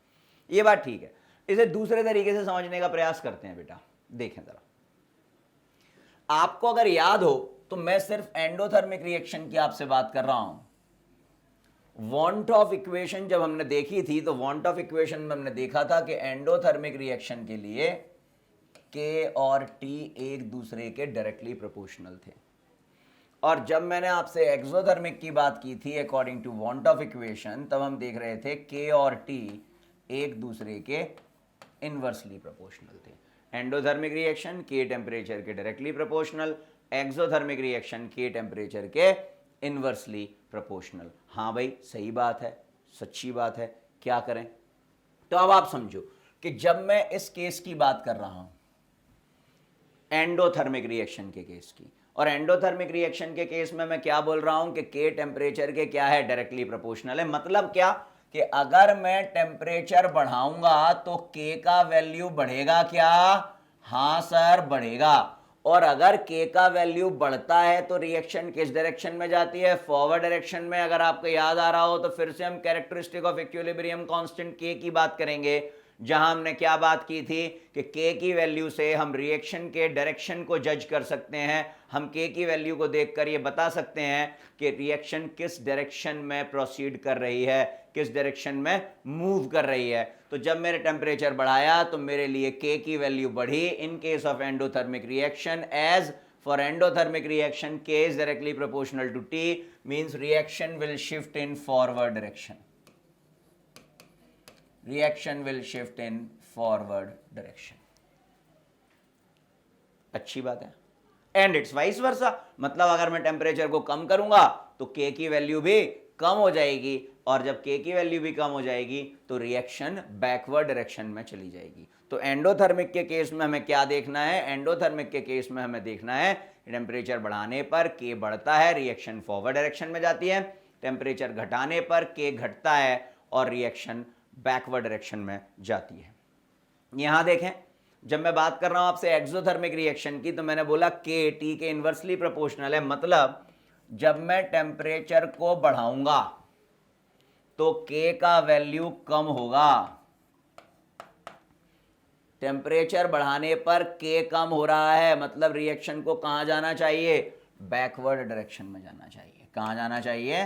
ये बात ठीक है। इसे दूसरे तरीके से समझने का प्रयास करते हैं बेटा, देखें जरा। आपको अगर याद हो तो मैं सिर्फ एंडोथर्मिक रिएक्शन की आपसे बात कर रहा हूं। वांट ऑफ इक्वेशन जब हमने देखी थी तो वांट ऑफ इक्वेशन में हमने देखा था कि एंडोथर्मिक रिएक्शन के लिए के और टी एक दूसरे के डायरेक्टली प्रोपोर्शनल थे, और जब मैंने आपसे एक्सोथर्मिक की बात की थी according to van't Hoff equation, तब हम देख रहे थे के और टी एक दूसरे के इनवर्सली प्रोपोर्शनल थे। एंडोथर्मिक रिएक्शन के टेम्परेचर के डायरेक्टली प्रोपोर्शनल, एक्सोथर्मिक रिएक्शन के टेम्परेचर के इनवर्सली प्रोपोर्शनल। हाँ भाई सही बात है, सच्ची बात है, क्या करें। तो अब आप समझो कि जब मैं इस केस की बात कर रहा हूं एंडोथर्मिक रिएक्शन के केस की, और एंडोथर्मिक रिएक्शन के केस में मैं क्या बोल रहा हूं कि के टेम्परेचर के क्या है, डायरेक्टली प्रोपोर्शनल है। मतलब क्या कि अगर मैं टेम्परेचर बढ़ाऊंगा तो के का वैल्यू बढ़ेगा क्या, हां सर बढ़ेगा। और अगर के का वैल्यू बढ़ता है तो रिएक्शन किस डायरेक्शन में जाती है, फॉरवर्ड डायरेक्शन में। अगर आपको याद आ रहा हो तो फिर से हम कैरेक्टरिस्टिक ऑफ इक्विलिब्रियम कांस्टेंट के की बात करेंगे, जहां हमने क्या बात की थी कि के की वैल्यू से हम रिएक्शन के डायरेक्शन को जज कर सकते हैं। हम के की वैल्यू को देखकर ये बता सकते हैं कि रिएक्शन किस डायरेक्शन में प्रोसीड कर रही है, किस डायरेक्शन में मूव कर रही है। तो जब मेरे टेम्परेचर बढ़ाया तो मेरे लिए के की वैल्यू बढ़ी in case of endothermic reaction, as for endothermic reaction K is directly proportional to T, means reaction will shift in forward direction. Reaction will shift in forward direction. अच्छी बात है। एंड इट्स वाइस वर्सा, मतलब अगर मैं temperature को कम करूंगा तो K की वैल्यू भी कम हो जाएगी, और जब K की वैल्यू भी कम हो जाएगी तो रिएक्शन बैकवर्ड डायरेक्शन में चली जाएगी। तो एंडोथर्मिक के केस में हमें क्या देखना है, एंडोथर्मिक के केस में हमें देखना है टेम्परेचर बढ़ाने पर K बढ़ता है, रिएक्शन फॉरवर्ड डायरेक्शन में जाती है, टेम्परेचर घटाने पर K घटता है और रिएक्शन बैकवर्ड डायरेक्शन में जाती है। यहां देखें, जब मैं बात कर रहा हूं आपसे एक्सोथर्मिक रिएक्शन की तो मैंने बोला के टी के इनवर्सली प्रोपोर्शनल है। मतलब जब मैं टेम्परेचर को बढ़ाऊंगा तो के का वैल्यू कम होगा, टेम्परेचर बढ़ाने पर के कम हो रहा है, मतलब रिएक्शन को कहां जाना चाहिए, बैकवर्ड डायरेक्शन में जाना चाहिए। कहां जाना चाहिए,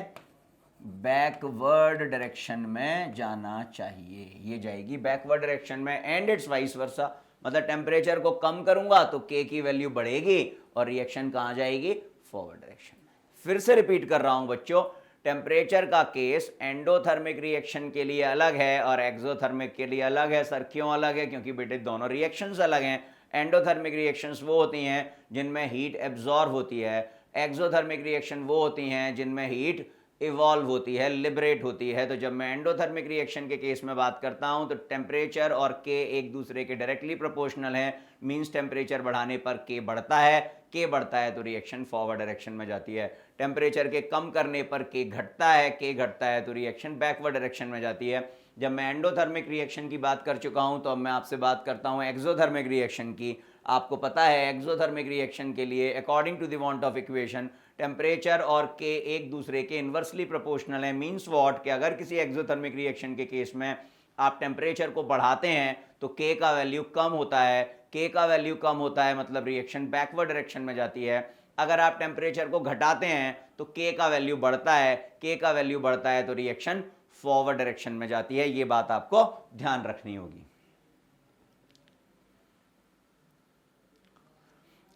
बैकवर्ड डायरेक्शन में जाना चाहिए, ये जाएगी बैकवर्ड डायरेक्शन में। एंड इट्स वाइस वर्सा, मतलब टेम्परेचर को कम करूंगा तो के की वैल्यू बढ़ेगी और रिएक्शन कहां जाएगी, फॉरवर्ड डायरेक्शन में। फिर से रिपीट कर रहा हूं बच्चों, टेम्परेचर का केस एंडोथर्मिक रिएक्शन के लिए अलग है और एक्सोथर्मिक के लिए अलग है। सर क्यों अलग है, क्योंकि बेटे दोनों रिएक्शंस अलग हैं। एंडोथर्मिक रिएक्शंस वो होती हैं जिनमें हीट एब्जॉर्ब होती है, एक्सोथर्मिक रिएक्शन वो होती हैं जिनमें हीट इवॉल्व होती है, लिबरेट होती है। तो जब मैं एंडोथर्मिक रिएक्शन के केस में बात करता हूं तो टेम्परेचर और के एक दूसरे के डायरेक्टली प्रोपोर्शनल है, मींस टेम्परेचर बढ़ाने पर के बढ़ता है, के बढ़ता है तो रिएक्शन फॉरवर्ड डायरेक्शन में जाती है। टेम्परेचर के कम करने पर के घटता है, के घटता है तो रिएक्शन बैकवर्ड डायरेक्शन में जाती है। जब मैं एंडोथर्मिक रिएक्शन की बात कर चुका हूं तो अब मैं आपसे बात करता हूं एक्सोथर्मिक रिएक्शन की। आपको पता है एक्सोथर्मिक रिएक्शन के लिए according to the van't Hoff equation temperature और के एक दूसरे के इन्वर्सली प्रोपोर्शनल है। मींस व्हाट कि अगर किसी एक्सोथर्मिक रिएक्शन के केस में आप टेम्परेचर को बढ़ाते हैं तो के का वैल्यू कम होता है। के का वैल्यू कम होता है मतलब रिएक्शन बैकवर्ड डायरेक्शन में जाती है। अगर आप टेम्परेचर को घटाते हैं तो के का वैल्यू बढ़ता है। के का वैल्यू बढ़ता है तो रिएक्शन फॉरवर्ड डायरेक्शन में जाती है। यह बात आपको ध्यान रखनी होगी।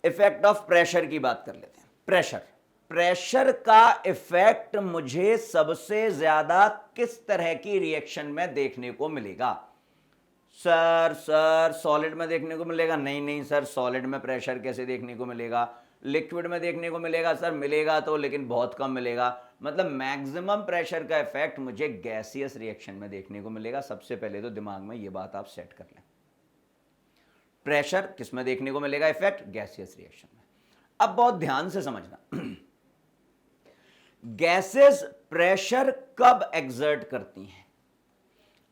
इफेक्ट ऑफ प्रेशर की बात कर लेते हैं। प्रेशर का इफेक्ट मुझे सबसे ज्यादा किस तरह की रिएक्शन में देखने को मिलेगा? सर सॉलिड में देखने को मिलेगा? नहीं सर, सॉलिड में प्रेशर कैसे देखने को मिलेगा? लिक्विड में देखने को मिलेगा? सर मिलेगा तो, लेकिन बहुत कम मिलेगा। मतलब मैक्सिमम प्रेशर का इफेक्ट मुझे गैसियस रिएक्शन में देखने को मिलेगा। सबसे पहले तो दिमाग में ये बात आप सेट कर लें। प्रेशर किस में देखने को मिलेगा इफेक्ट? गैसियस रिएक्शन में। अब बहुत ध्यान से समझना, गैसेस प्रेशर कब एक्सर्ट करती हैं?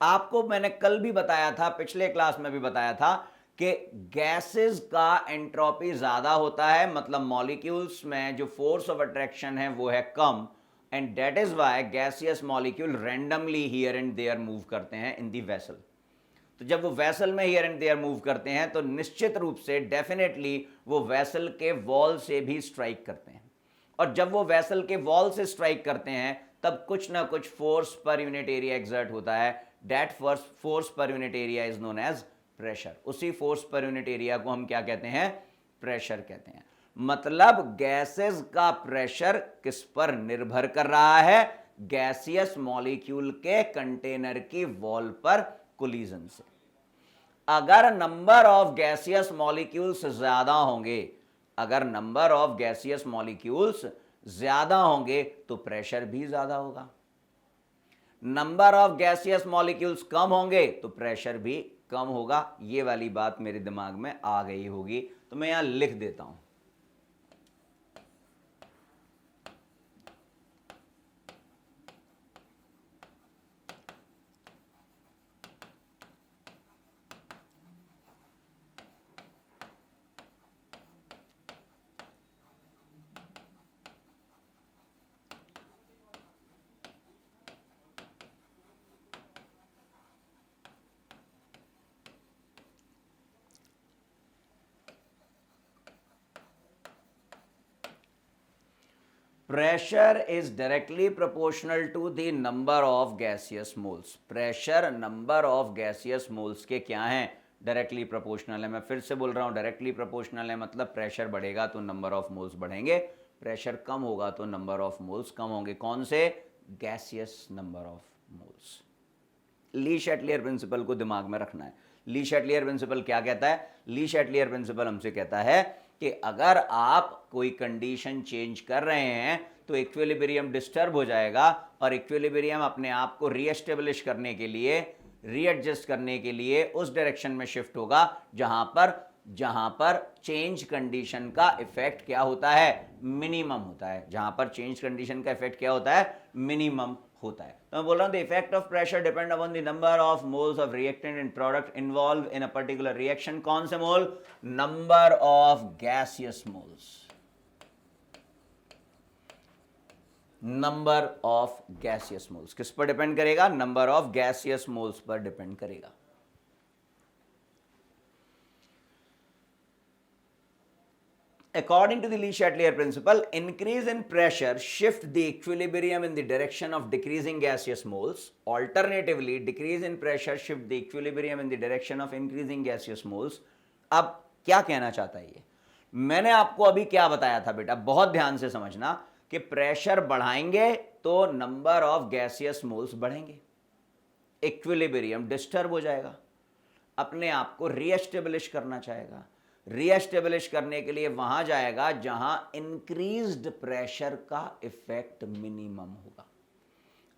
आपको मैंने कल भी बताया था, पिछले क्लास में भी बताया था कि गैसेस का एंट्रोपी ज्यादा होता है, मतलब मॉलिक्यूल्स में जो फोर्स ऑफ अट्रैक्शन है वो है कम, and that is why gaseous molecule randomly here and there move करते हैं इन दी वेसल। तो जब वो वेसल में हियर एंड देयर मूव करते हैं तो निश्चित रूप से डेफिनेटली वो वेसल के वॉल से भी स्ट्राइक करते हैं, और जब वो वेसल के वॉल से स्ट्राइक करते हैं तब कुछ ना कुछ force per unit area exert होता है। That force per unit area is known as pressure. उसी फोर्स पर यूनिट एरिया को हम क्या कहते हैं? प्रेशर कहते हैं। मतलब गैसेस का प्रेशर किस पर निर्भर कर रहा है? गैसियस मॉलिक्यूल के कंटेनर की वॉल पर कोलिजन से। अगर नंबर ऑफ गैसियस मॉलिक्यूल्स ज्यादा होंगे, अगर नंबर ऑफ गैसियस मॉलिक्यूल्स ज्यादा होंगे तो प्रेशर भी ज्यादा होगा। नंबर ऑफ गैसियस मॉलिक्यूल्स कम होंगे तो प्रेशर भी कम होगा। ये वाली बात मेरे दिमाग में आ गई होगी, तो मैं यहां लिख देता हूं। Pressure is directly proportional to the number of gaseous moles. Pressure number of gaseous moles के क्या हैं? डायरेक्टली प्रोपोर्शनल है। मैं फिर से बोल रहा हूं, डायरेक्टली प्रोपोर्शनल है मतलब प्रेशर बढ़ेगा तो नंबर ऑफ मोल्स बढ़ेंगे, प्रेशर कम होगा तो नंबर ऑफ मोल्स कम होंगे। कौन से? Gaseous number of moles. Le Chatelier principle को दिमाग में रखना है। ली शैटलियर प्रिंसिपल क्या कहता है? ली शैटलियर प्रिंसिपल हमसे कहता है कि अगर आप कोई कंडीशन चेंज कर रहे हैं तो इक्विलिब्रियम डिस्टर्ब हो जाएगा, और इक्विलिब्रियम अपने आप को रीएस्टेब्लिश करने के लिए, रीएडजस्ट करने के लिए उस डायरेक्शन में शिफ्ट होगा जहां पर चेंज कंडीशन का इफेक्ट क्या होता है? मिनिमम होता है। जहां पर चेंज कंडीशन का इफेक्ट क्या होता है? मिनिमम होता है। तो मैं बोल रहा हूं the effect of pressure depend upon the number of moles of reactant and product involve in a particular reaction. कौन से mole? Number of gaseous moles. Number of gaseous moles किस पर डिपेंड करेगा? नंबर ऑफ गैसियस मोल्स पर depend करेगा। According to the Le Chatelier principle, increase in pressure shift the equilibrium in the direction of decreasing gaseous moles. Alternatively, decrease in pressure shift the equilibrium in the direction of increasing gaseous moles. अब क्या कहना चाहता है ये? मैंने आपको अभी क्या बताया था बेटा, बहुत ध्यान से समझना कि प्रेशर बढ़ाएंगे तो नंबर ऑफ गैसियस मोल्स बढ़ेंगे, इक्विलिब्रियम डिस्टर्ब हो जाएगा, अपने आप को रीएस्टेब्लिश करना चाहेगा। रीएस्टेब्लिश करने के लिए वहां जाएगा जहां इंक्रीज्ड प्रेशर का इफेक्ट मिनिमम होगा।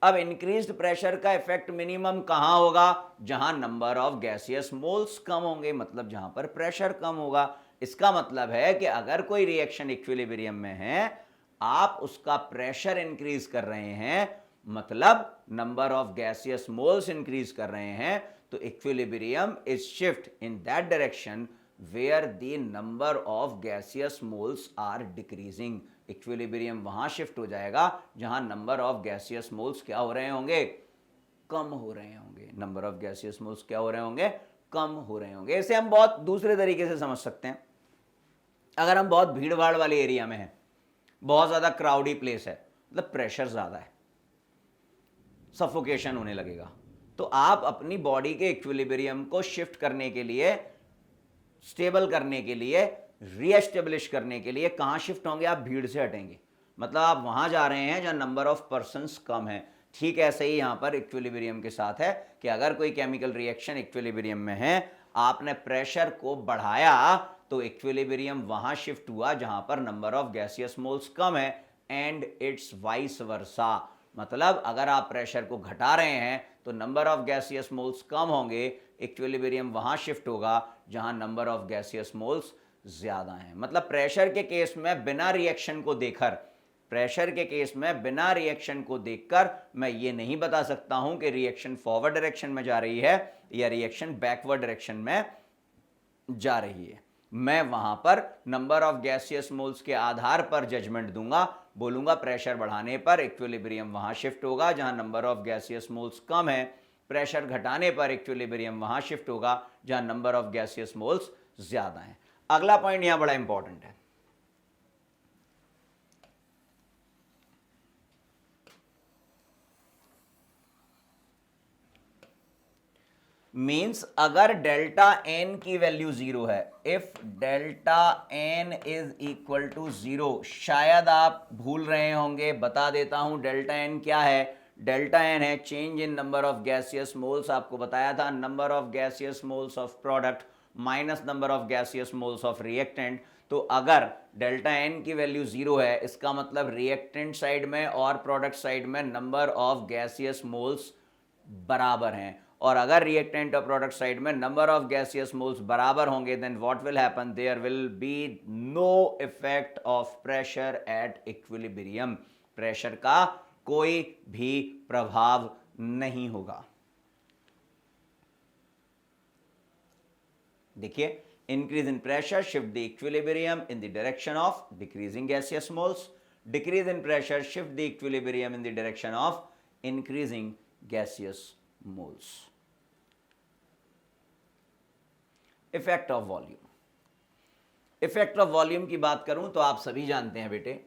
अब इंक्रीज्ड प्रेशर का इफेक्ट मिनिमम कहां होगा? जहां नंबर ऑफ गैसियस मोल्स कम होंगे, मतलब जहां पर प्रेशर कम होगा। इसका मतलब है कि अगर कोई रिएक्शन इक्विलिब्रियम में है, आप उसका प्रेशर इंक्रीज कर रहे हैं मतलब number of gaseous moles increase कर रहे हैं, तो equilibrium is shift in that direction where the number of gaseous moles are decreasing. Equilibrium वहां शिफ्ट हो जाएगा जहां नंबर ऑफ गैसियस मोल्स क्या हो रहे होंगे, कम हो रहे होंगे। नंबर ऑफ गैसियस मोल्स क्या हो रहे होंगे, कम हो रहे होंगे। इसे हम बहुत दूसरे तरीके से समझ सकते हैं। अगर हम बहुत भीड़ भाड़ वाले एरिया में हैं, बहुत ज्यादा क्राउडी प्लेस है, मतलब प्रेशर ज्यादा है, सफोकेशन होने लगेगा, तो आप अपनी बॉडी के इक्विलिब्रियम को शिफ्ट करने के लिए, स्टेबल करने के लिए, रीएस्टेब्लिश करने के लिए कहां शिफ्ट होंगे, आप भीड़ से हटेंगे। मतलब आप वहां जा रहे हैं जहां नंबर ऑफ पर्संस कम है। ठीक ऐसे ही यहां पर इक्विलिब्रियम के साथ है कि अगर कोई केमिकल रिएक्शन इक्विलिब्रियम में है, आपने प्रेशर को बढ़ाया तो इक्विलिब्रियम वहां शिफ्ट हुआ जहां पर नंबर ऑफ गैसियस मोल्स कम है, एंड इट्स वाइस वर्सा। मतलब अगर आप प्रेशर को घटा रहे हैं तो नंबर ऑफ गैसियस मोल्स कम होंगे, इक्विलिब्रियम वहां शिफ्ट होगा जहां नंबर ऑफ गैसियस मोल्स ज्यादा हैं। मतलब प्रेशर के केस में बिना रिएक्शन को देखकर, प्रेशर के केस में बिना रिएक्शन को देखकर मैं ये नहीं बता सकता हूं कि रिएक्शन फॉरवर्ड डायरेक्शन में जा रही है या रिएक्शन बैकवर्ड डायरेक्शन में जा रही है। मैं वहां पर नंबर ऑफ गैसियस मोल्स के आधार पर जजमेंट दूंगा, बोलूंगा प्रेशर बढ़ाने पर इक्विलिब्रियम वहां शिफ्ट होगा जहां नंबर ऑफ गैसियस मोल्स कम है, प्रेशर घटाने पर इक्विलिब्रियम वहां शिफ्ट होगा जहां नंबर ऑफ गैसियस मोल्स ज्यादा है। अगला पॉइंट यहां बड़ा इंपॉर्टेंट है। मीन्स अगर डेल्टा एन की वैल्यू जीरो है, if delta N is equal to zero, शायद आप भूल रहे होंगे, बता देता हूं डेल्टा एन क्या है। डेल्टा एन है change in number of gaseous moles. आपको बताया था number of gaseous moles of product minus number of gaseous moles of reactant. तो अगर डेल्टा एन की वैल्यू जीरो है, इसका मतलब रिएक्टेंट साइड में और प्रोडक्ट साइड में नंबर ऑफ गैसियस मोल्स बराबर हैं। और अगर रिएक्टेंट और प्रोडक्ट साइड में नंबर ऑफ गैसियस मोल्स बराबर होंगे, then what will happen, there will be no effect of pressure at equilibrium. प्रेशर का कोई भी प्रभाव नहीं होगा। देखिए, increase in pressure shift the equilibrium in the direction of decreasing gaseous moles, decrease in pressure shift the equilibrium in the direction of increasing gaseous moles. Effect of volume, effect of volume की बात करूं तो आप सभी जानते हैं बेटे,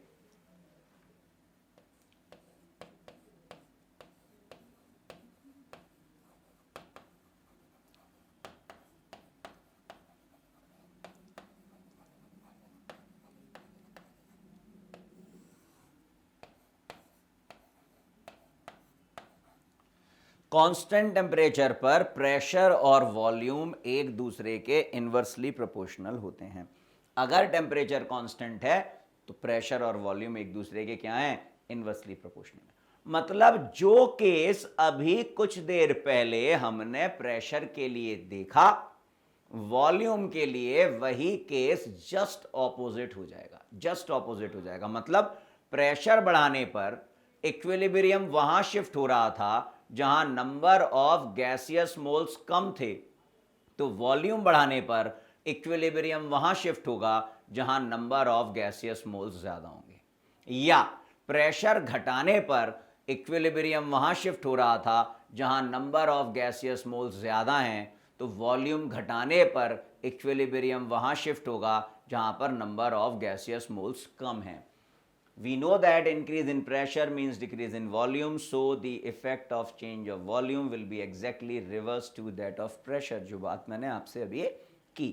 constant temperature पर प्रेशर और वॉल्यूम एक दूसरे के इनवर्सली प्रोपोर्शनल होते हैं। अगर टेम्परेचर कांस्टेंट है तो प्रेशर और वॉल्यूम एक दूसरे के क्या हैं, इनवर्सली प्रोपोर्शनल। मतलब जो केस अभी कुछ देर पहले हमने प्रेशर के लिए देखा, वॉल्यूम के लिए वही केस जस्ट ऑपोजिट हो जाएगा, जस्ट ऑपोजिट हो जाएगा। मतलब प्रेशर बढ़ाने पर इक्विलिब्रियम वहां शिफ्ट हो रहा था जहां नंबर ऑफ गैसियस मोल्स कम थे, तो वॉल्यूम बढ़ाने पर इक्विलिब्रियम वहां शिफ्ट होगा जहां नंबर ऑफ गैसियस मोल्स ज्यादा होंगे। या प्रेशर घटाने पर इक्विलिब्रियम वहां शिफ्ट हो रहा था जहां नंबर ऑफ गैसियस मोल्स ज्यादा हैं, तो वॉल्यूम घटाने पर इक्विलिब्रियम वहां शिफ्ट होगा जहां पर नंबर ऑफ गैसियस मोल्स कम हैं। We know that increase in pressure means decrease in volume, so the effect of change of volume will be exactly reverse to that of pressure, जो बात मैंने आपसे अभी की।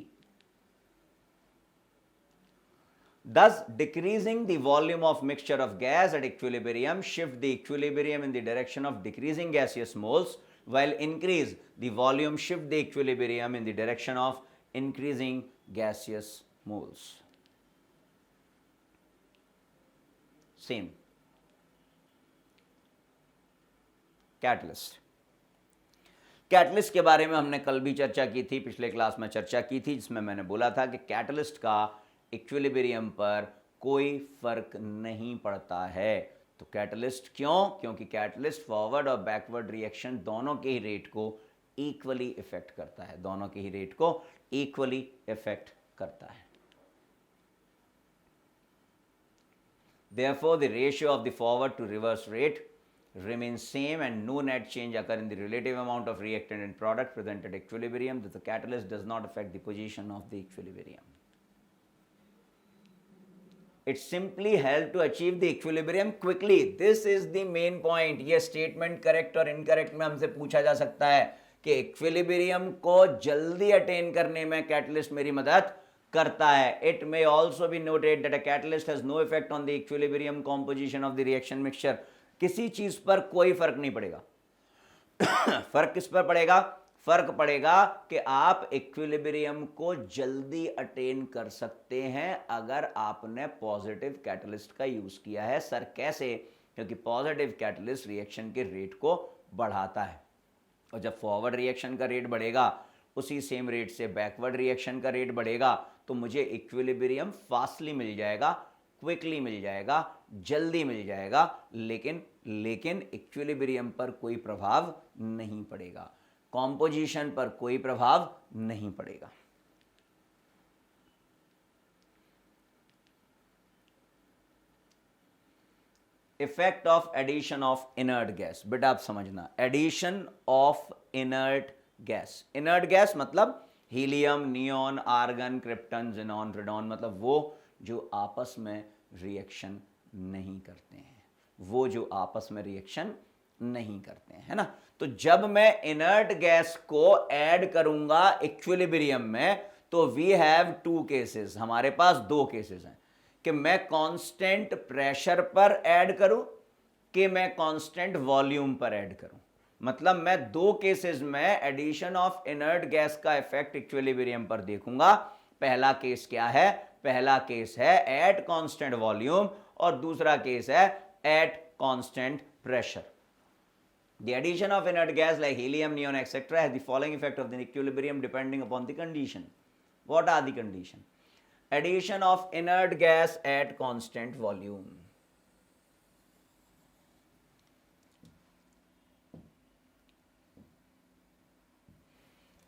Thus, decreasing the volume of mixture of gas at equilibrium shift the equilibrium in the direction of decreasing gaseous moles, while increase the volume shift the equilibrium in the direction of increasing gaseous moles. Same. Catalyst, catalyst के बारे में हमने कल भी चर्चा की थी, पिछले क्लास में चर्चा की थी, जिसमें मैंने बोला था कि कैटलिस्ट का इक्विलिब्रियम पर कोई फर्क नहीं पड़ता है। तो कैटलिस्ट क्यों? क्योंकि कैटलिस्ट फॉरवर्ड और बैकवर्ड रिएक्शन दोनों के ही रेट को इक्वली इफेक्ट करता है, दोनों के ही रेट को इक्वली इफेक्ट करता है। Therefore, the ratio of the forward to reverse rate remains same and no net change occur in the relative amount of reactant and product present at equilibrium. That the catalyst does not affect the position of the equilibrium. It simply helps to achieve the equilibrium quickly. This is the main point. ये statement correct और incorrect में हमसे पूछा जा सकता है कि equilibrium को जल्दी attain करने में catalyst मेरी मदद करता है। It may also be noted that a catalyst has no effect on the equilibrium composition of the reaction mixture. किसी चीज पर कोई फर्क नहीं पड़ेगा। फर्क किस पर पड़ेगा? फर्क पड़ेगा कि आप इक्विलिब्रियम को जल्दी अटेन कर सकते हैं अगर आपने पॉजिटिव कैटलिस्ट का यूज किया है। सर कैसे? क्योंकि पॉजिटिव कैटलिस्ट रिएक्शन के रेट को बढ़ाता है, और जब फॉरवर्ड रिएक्शन का रेट बढ़ेगा उसी सेम रेट से बैकवर्ड रिएक्शन का रेट बढ़ेगा, तो मुझे इक्विलिब्रियम फास्टली मिल जाएगा, क्विकली मिल जाएगा, जल्दी मिल जाएगा, लेकिन इक्विलिब्रियम पर कोई प्रभाव नहीं पड़ेगा, कॉम्पोजिशन पर कोई प्रभाव नहीं पड़ेगा। Effect of addition of inert gas. बेटा आप समझना, addition of inert gas, inert gas मतलब helium, neon, argon, krypton, xenon, radon, मतलब वो जो आपस में रिएक्शन नहीं करते हैं, वो जो आपस में रिएक्शन नहीं करते हैं, है ना। तो जब मैं इनर्ट गैस को ऐड करूंगा इक्विलिब्रियम में, तो वी हैव टू केसेस, हमारे पास दो केसेस हैं कि मैं कांस्टेंट प्रेशर पर ऐड करूं कि मैं कांस्टेंट वॉल्यूम पर ऐड करूं। मतलब मैं दो केसेस में एडिशन ऑफ इनर्ट गैस का इफेक्ट इक्विलिब्रियम पर देखूंगा। पहला केस क्या है? पहला केस है एट कांस्टेंट वॉल्यूम और दूसरा केस है at constant pressure. The addition of inert gas like helium, neon, etc. has the following effect of the equilibrium depending upon the condition. What are the condition? Addition of inert gas at constant volume.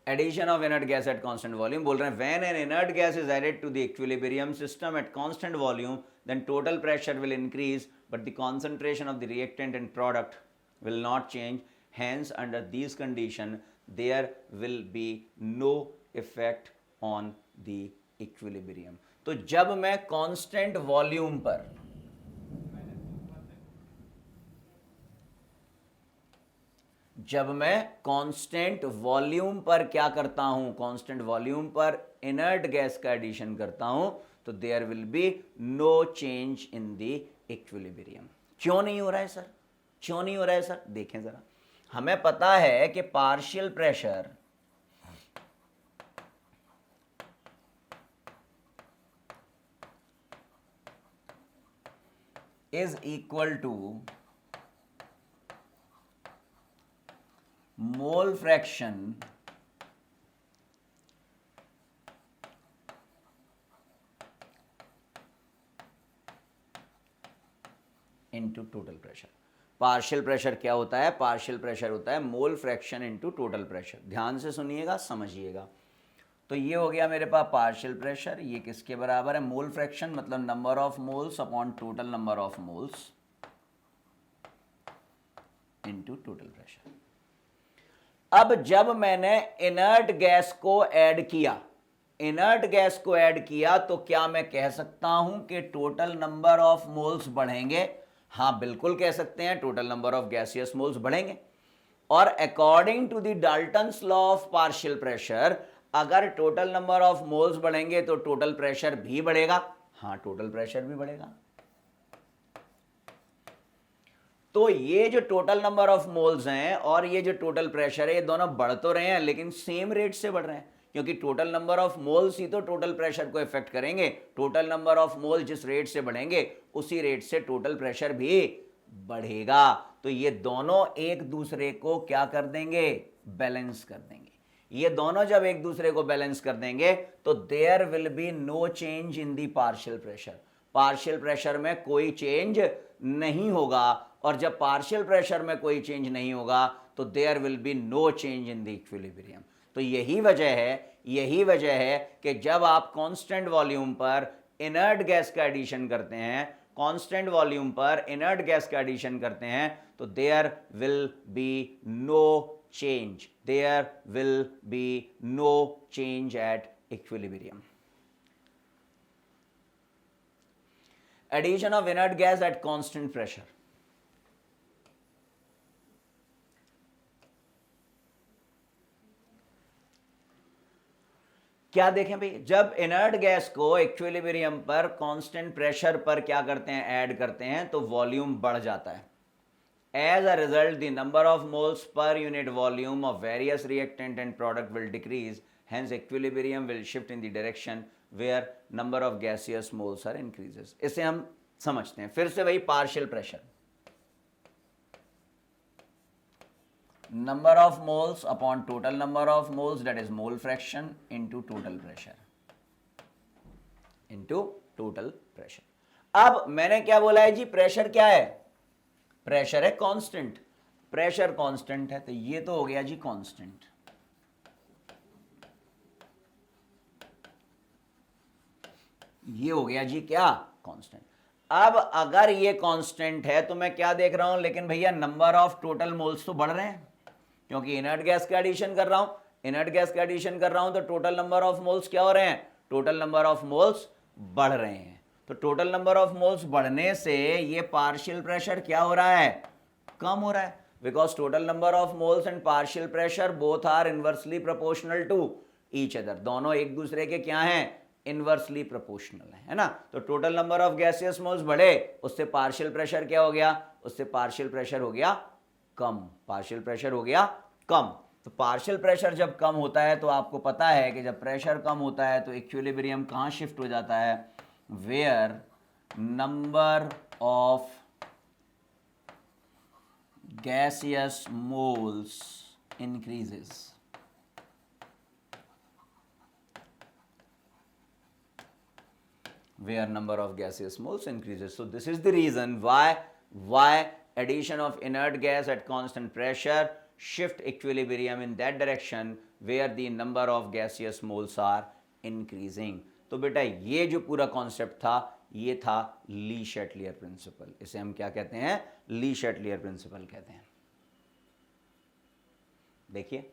Addition of inert gas at constant volume बोल रहे हैं when an inert gas is added to the equilibrium system at constant volume, then total pressure will increase, but the concentration of the reactant and product will not change. Hence, under these conditions, there will be no effect on the equilibrium. तो जब मैं constant volume पर constant volume पर क्या करता हूं, constant volume पर inert gas का एडिशन करता हूं, तो there will be no change in the equilibrium. क्यों नहीं हो रहा है सर? क्यों नहीं हो रहा है सर? देखें जरा, हमें पता है कि partial pressure is equal to mole fraction into total pressure. Partial pressure क्या होता है? पार्शियल प्रेशर होता है mole fraction into total pressure. ध्यान से सुनिएगा, समझिएगा। तो ये हो गया मेरे पास पार्शियल प्रेशर, ये किसके बराबर है? मोल फ्रैक्शन मतलब number of moles upon total number of moles into total pressure. अब जब मैंने इनर्ट गैस को ऐड किया, इनर्ट गैस को ऐड किया, तो क्या मैं कह सकता हूं कि टोटल नंबर ऑफ मोल्स बढ़ेंगे? हाँ बिल्कुल कह सकते हैं, total number of gaseous moles बढ़ेंगे। और according to the Dalton's law of partial pressure, अगर टोटल नंबर ऑफ मोल्स बढ़ेंगे तो टोटल प्रेशर भी बढ़ेगा। हाँ टोटल प्रेशर भी बढ़ेगा। तो ये जो टोटल नंबर ऑफ मोल्स हैं और ये जो टोटल प्रेशर है, ये दोनों बढ़ तो रहे हैं लेकिन सेम रेट से बढ़ रहे हैं, क्योंकि टोटल नंबर ऑफ मोल्स ही तो टोटल प्रेशर को इफेक्ट करेंगे। टोटल नंबर ऑफ मोल जिस रेट से बढ़ेंगे उसी रेट से टोटल प्रेशर भी बढ़ेगा। तो ये दोनों एक दूसरे को क्या कर देंगे? बैलेंस कर देंगे। ये दोनों जब एक दूसरे को बैलेंस कर देंगे तो there will be no change in the partial pressure. Partial pressure में कोई चेंज नहीं होगा, और जब पार्शियल प्रेशर में कोई चेंज नहीं होगा तो there will be no change in the equilibrium. तो यही वजह है कि जब आप कांस्टेंट वॉल्यूम पर इनर्ट गैस का एडिशन करते हैं, कांस्टेंट वॉल्यूम पर इनर्ट गैस का एडिशन करते हैं, तो there will be no change, there will be no change at equilibrium. Addition of inert gas at constant pressure. क्या देखें भाई, जब इनर्ट गैस को इक्विलिब्रियम पर कांस्टेंट प्रेशर पर क्या करते हैं, ऐड करते हैं, तो वॉल्यूम बढ़ जाता है। As a result the number of moles per unit volume of various reactant and product will decrease, hence equilibrium will shift in the direction where number of gaseous moles are increases। इसे हम समझते हैं फिर से वही, partial pressure, number of moles upon total number of moles, that is mole fraction into total pressure, into total pressure। अब मैंने क्या बोला है जी, प्रेशर क्या है, प्रेशर है कांस्टेंट, प्रेशर कांस्टेंट है, तो ये तो हो गया जी कांस्टेंट। ये हो गया जी क्या, कांस्टेंट। अब अगर ये कांस्टेंट है तो मैं क्या देख रहा हूं, लेकिन भैया नंबर ऑफ टोटल मोल्स तो बढ़ रहे हैं, क्योंकि इनर्ट गैस का एडिशन कर रहा हूं, इनर्ट गैस का एडिशन कर रहा हूं, तो टोटल नंबर ऑफ मोल्स क्या हो रहे हैं, टोटल नंबर ऑफ मोल्स बढ़ रहे हैं। तो टोटल नंबर ऑफ मोल्स बढ़ने से ये पार्शियल प्रेशर क्या हो रहा है, कम हो रहा है, because total number of moles and partial pressure both are inversely proportional to each other, दोनों एक दूसरे के क्या हैं, इनवर्सली प्रोपोर्शनल है ना। तो total number of gaseous moles बढ़े, उससे पार्शियल प्रेशर क्या हो गया, उससे पार्शियल प्रेशर हो गया कम, पार्शियल प्रेशर हो गया कम। तो पार्शियल प्रेशर जब कम होता है तो आपको पता है कि जब प्रेशर कम होता है तो इक्विलिब्रियम कहाँ शिफ्ट हो जाता है, where number of gaseous moles increases, where number of gaseous moles increases। So this is the reason why addition of inert gas at constant pressure shift equilibrium in that direction where the number of gaseous moles are increasing। तो बेटा ये जो पूरा concept था ये था ली Chatelier principal, इसे हम क्या कहते हैं, ली शैटलियर प्रिंसिपल कहते हैं। देखिए,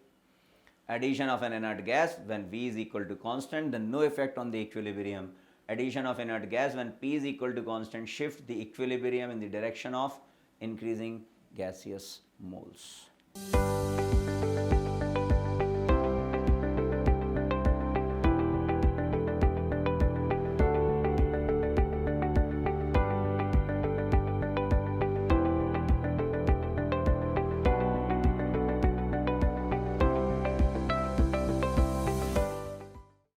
addition of an inert gas when V is equal to constant, then no effect on the equilibrium। Addition of inert gas when P is equal to constant shift the equilibrium in the direction of increasing gaseous moles।